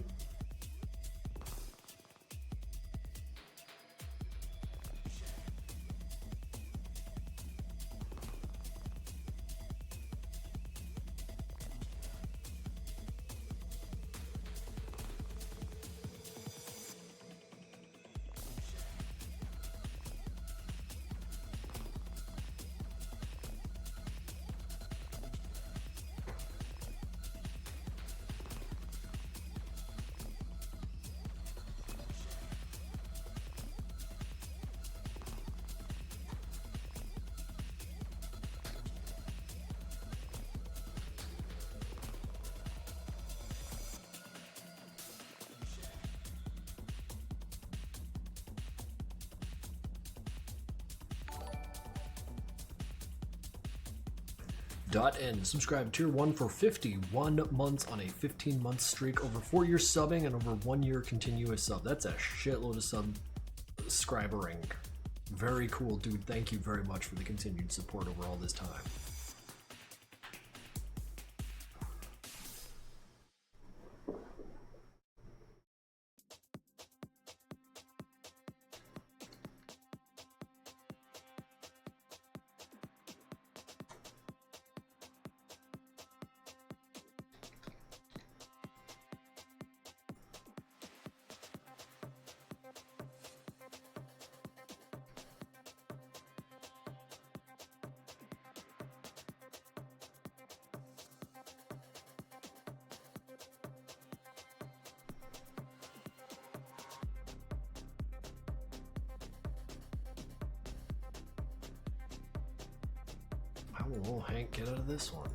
[SPEAKER 1] .N subscribe tier 1 for 51 months on a 15-month streak, over 4 years subbing and over 1 year continuous sub. That's a shitload of subscribering. Very cool, dude. Thank you very much for the continued support over all this time. How will Hank get out of this one?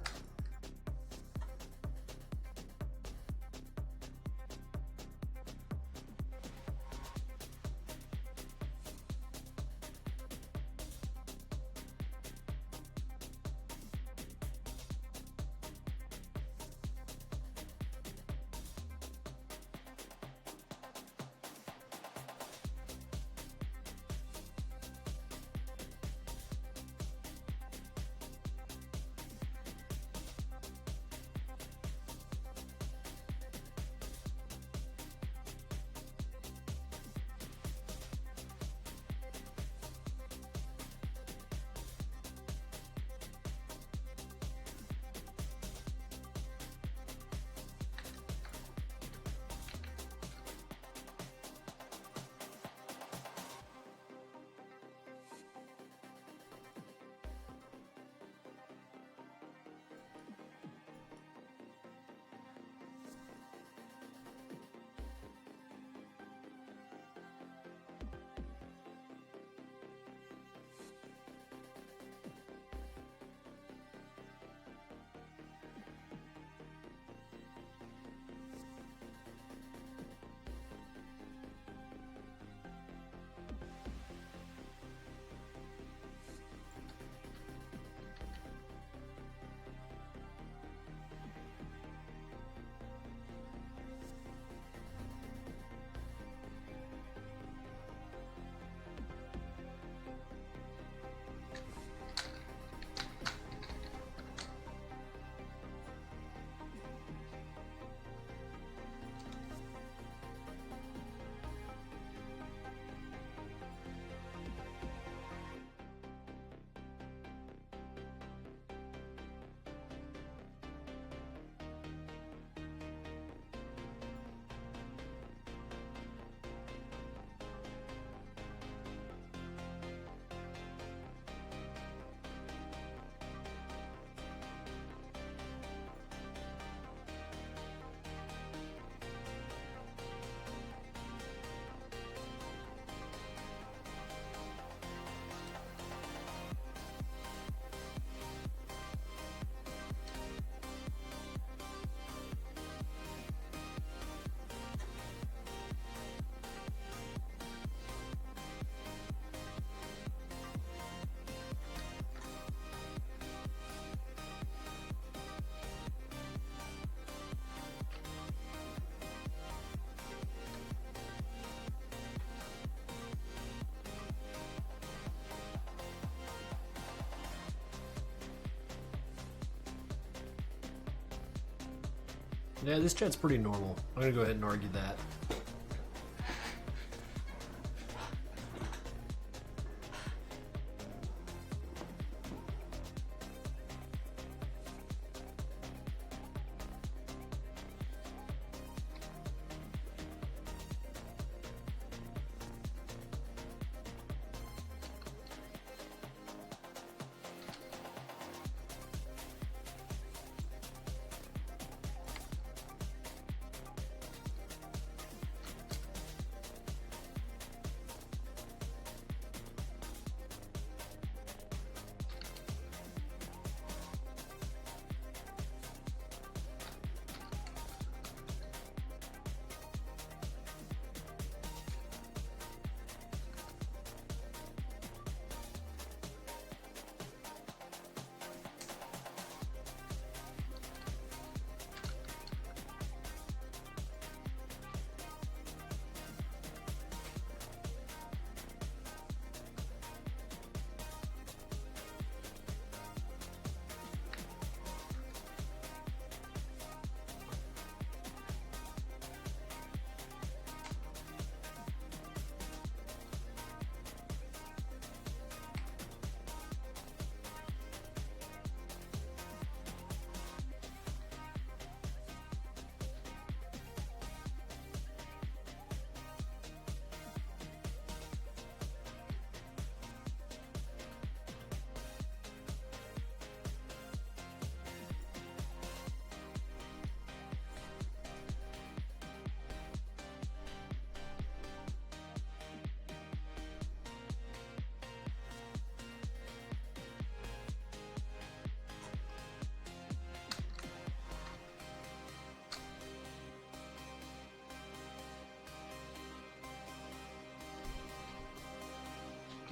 [SPEAKER 1] Yeah, this chat's pretty normal. I'm gonna go ahead and argue that.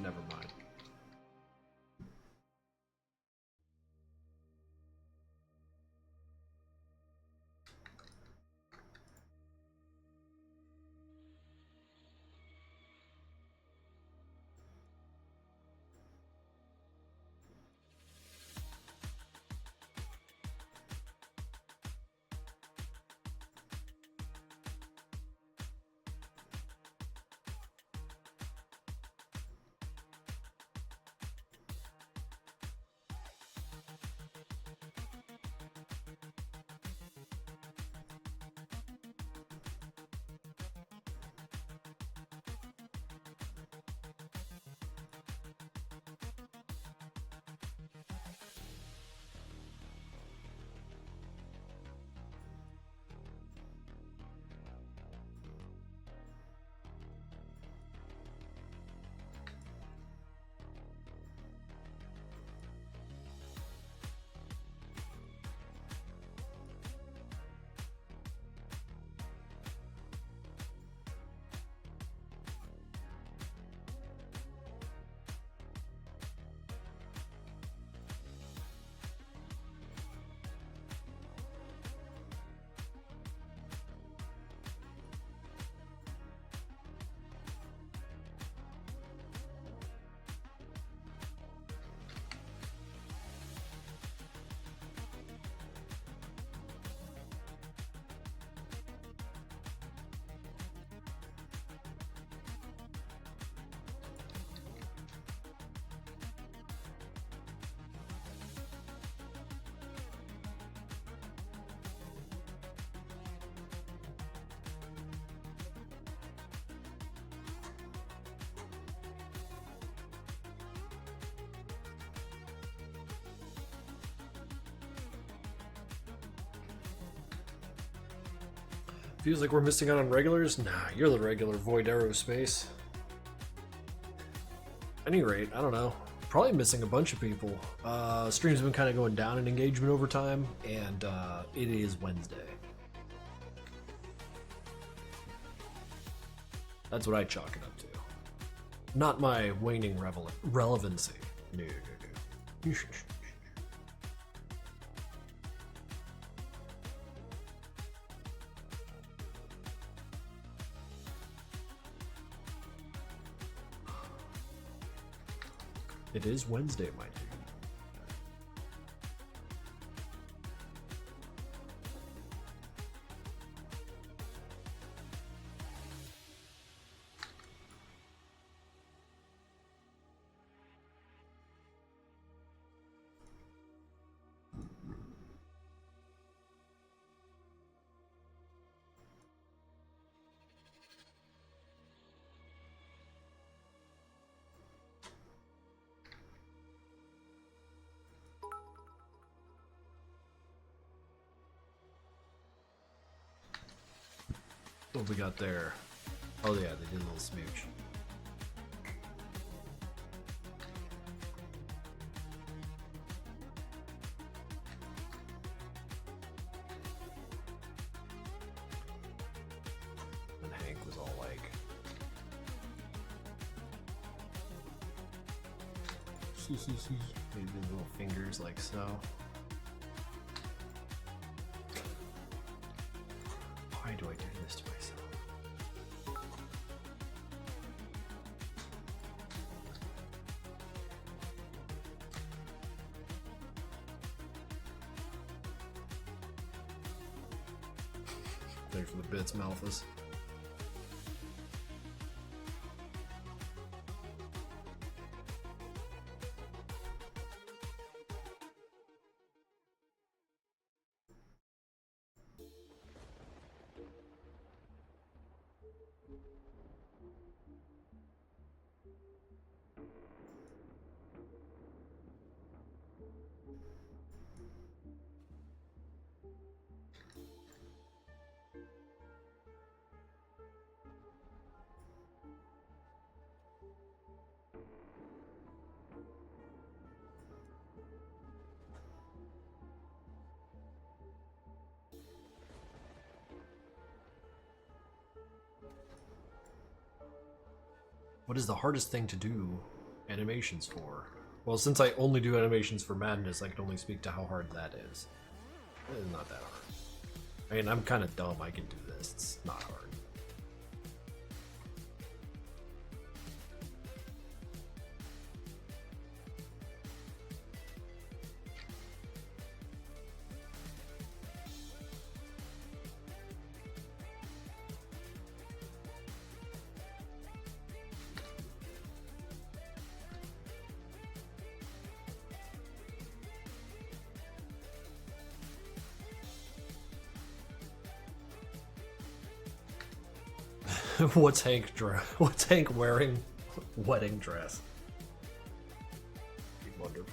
[SPEAKER 1] Never mind. Feels like we're missing out on regulars? Nah, you're the regular Void Aerospace. At any rate, I don't know. Probably missing a bunch of people. Stream's been kind of going down in engagement over time, and it is Wednesday. That's what I chalk it up to. Not my waning relevancy. No, no, no. It is Wednesday, my dude. What we got there? Oh yeah, they did a little smooch. And Hank was all like, maybe his little fingers like so. Why do I do this to myself? Thanks for the bits, Malthus. What is the hardest thing to do animations for? Well, since I only do animations for Madness, I can only speak to how hard that is. It's not that hard. I mean, I'm kind of dumb. I can do this. It's not hard. What's Hank wearing? Wedding dress. Wonderful.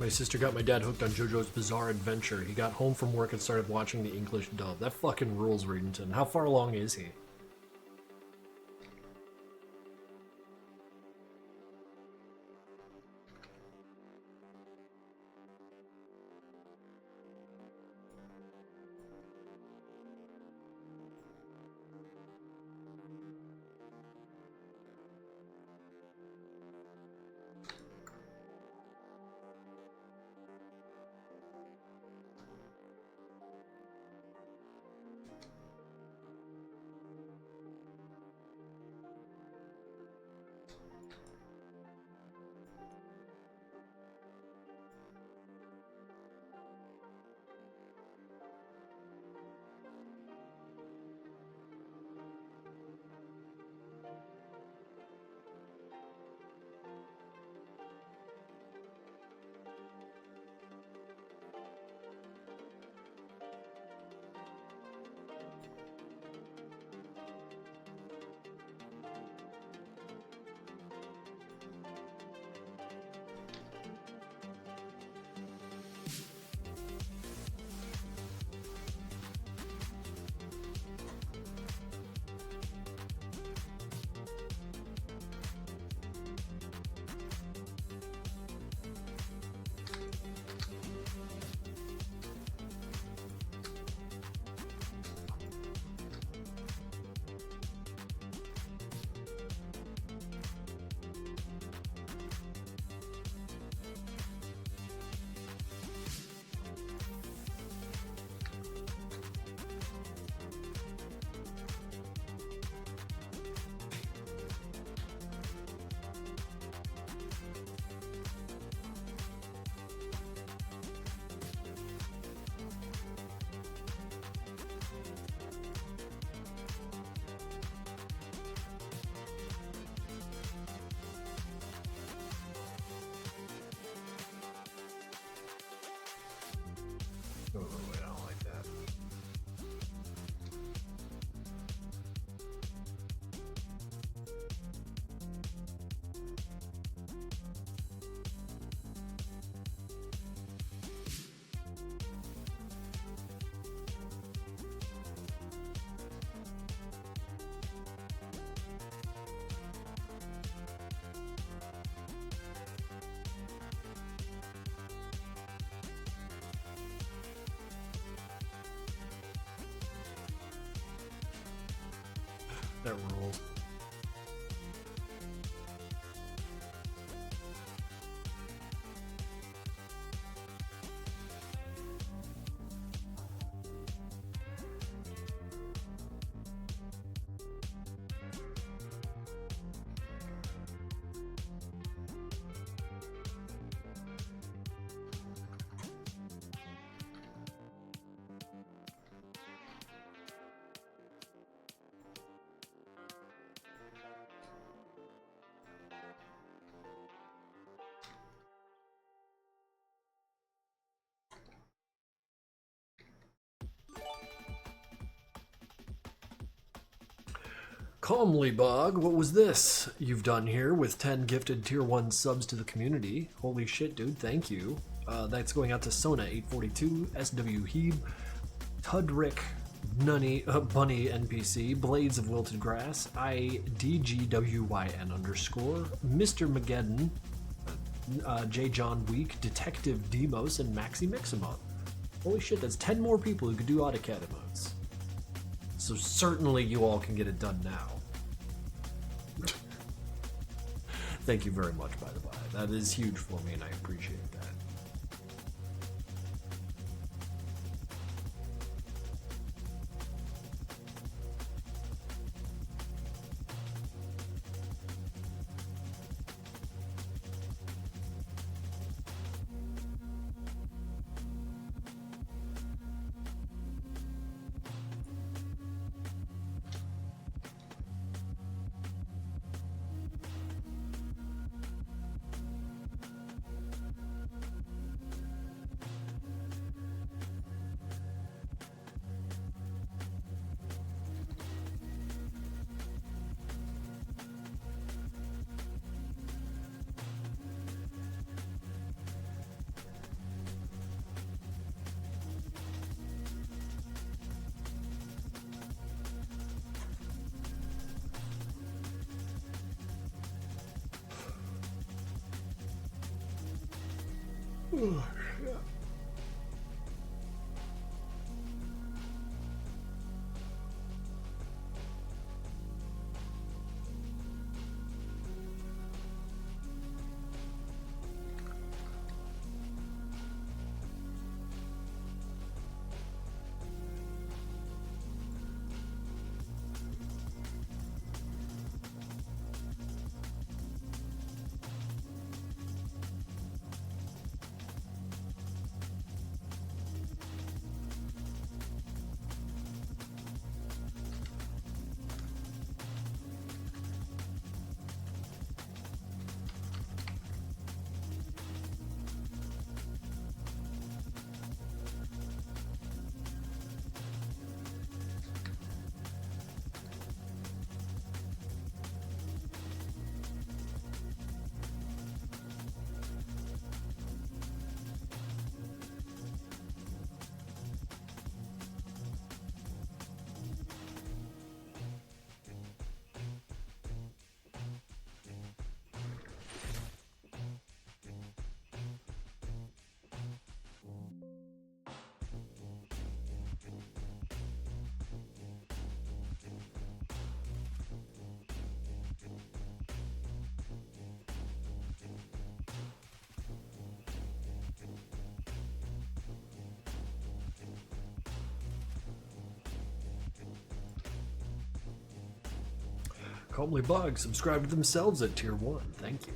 [SPEAKER 1] My sister got my dad hooked on JoJo's Bizarre Adventure. He got home from work and started watching the English dub. That fucking rules, Redenton. How far along is he? Oh, I don't like that. That rules. Calmly, Bog, what was this you've done here with 10 gifted tier 1 subs to the community? Holy shit, dude, thank you. That's going out to Sona842, SW Heeb, Tudrick, Bunny NPC, Blades of Wilted Grass, IDGWYN _, Mr. Mageddon, J. John Week, Detective Demos, and Maxi Mixamon. Holy shit, that's 10 more people who could do AutoCAD emotes. So certainly you all can get it done now. Thank you very much, by the by. That is huge for me, and I appreciate that. Oh, shit. Calmly Bug subscribed to themselves at tier 1. Thank you.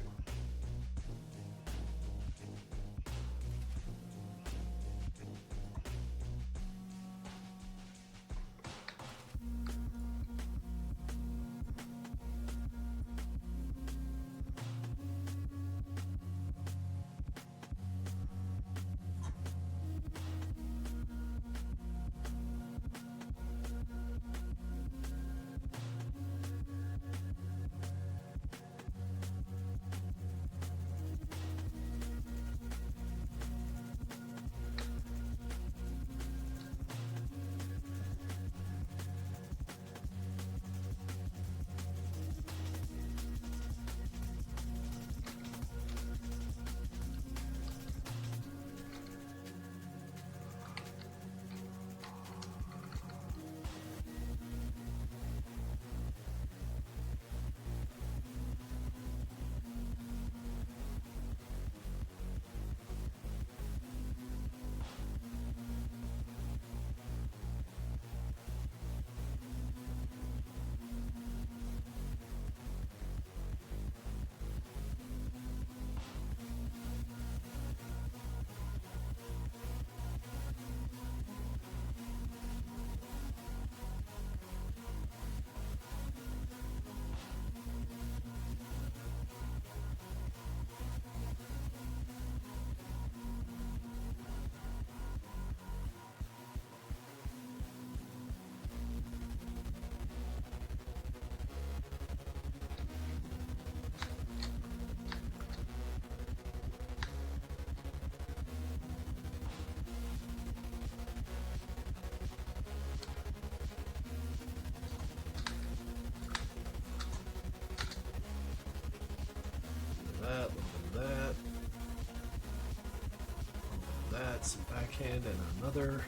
[SPEAKER 1] Some backhand and another.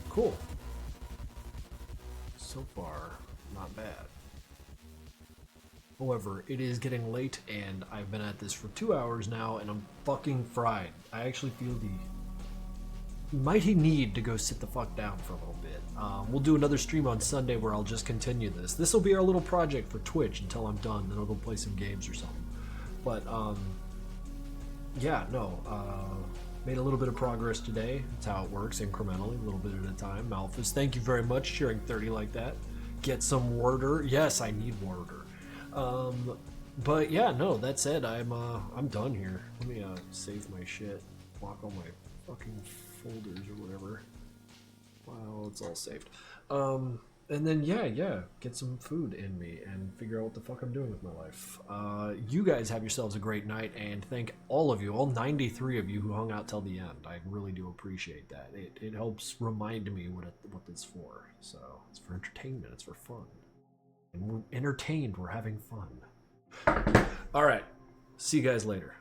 [SPEAKER 1] Cool. So far, not bad. However, it is getting late and I've been at this for 2 hours now and I'm fucking fried. I actually feel the mighty need to go sit the fuck down for a little bit. We'll do another stream on Sunday where I'll just continue this. This will be our little project for Twitch until I'm done, then I'll go play some games or something. But, yeah, no, made a little bit of progress today. That's how it works, incrementally, a little bit at a time. Malphus, thank you very much, sharing 30 like that. Get some water. Yes, I need water. But yeah, no, that said, I'm done here. Let me, save my shit. Lock all my fucking folders or whatever. Wow, it's all saved. And then, yeah, get some food in me and figure out what the fuck I'm doing with my life. You guys have yourselves a great night, and thank all of you, all 93 of you who hung out till the end. I really do appreciate that. It helps remind me what it's for. So, it's for entertainment, it's for fun. And we're entertained, we're having fun. All right. See you guys later.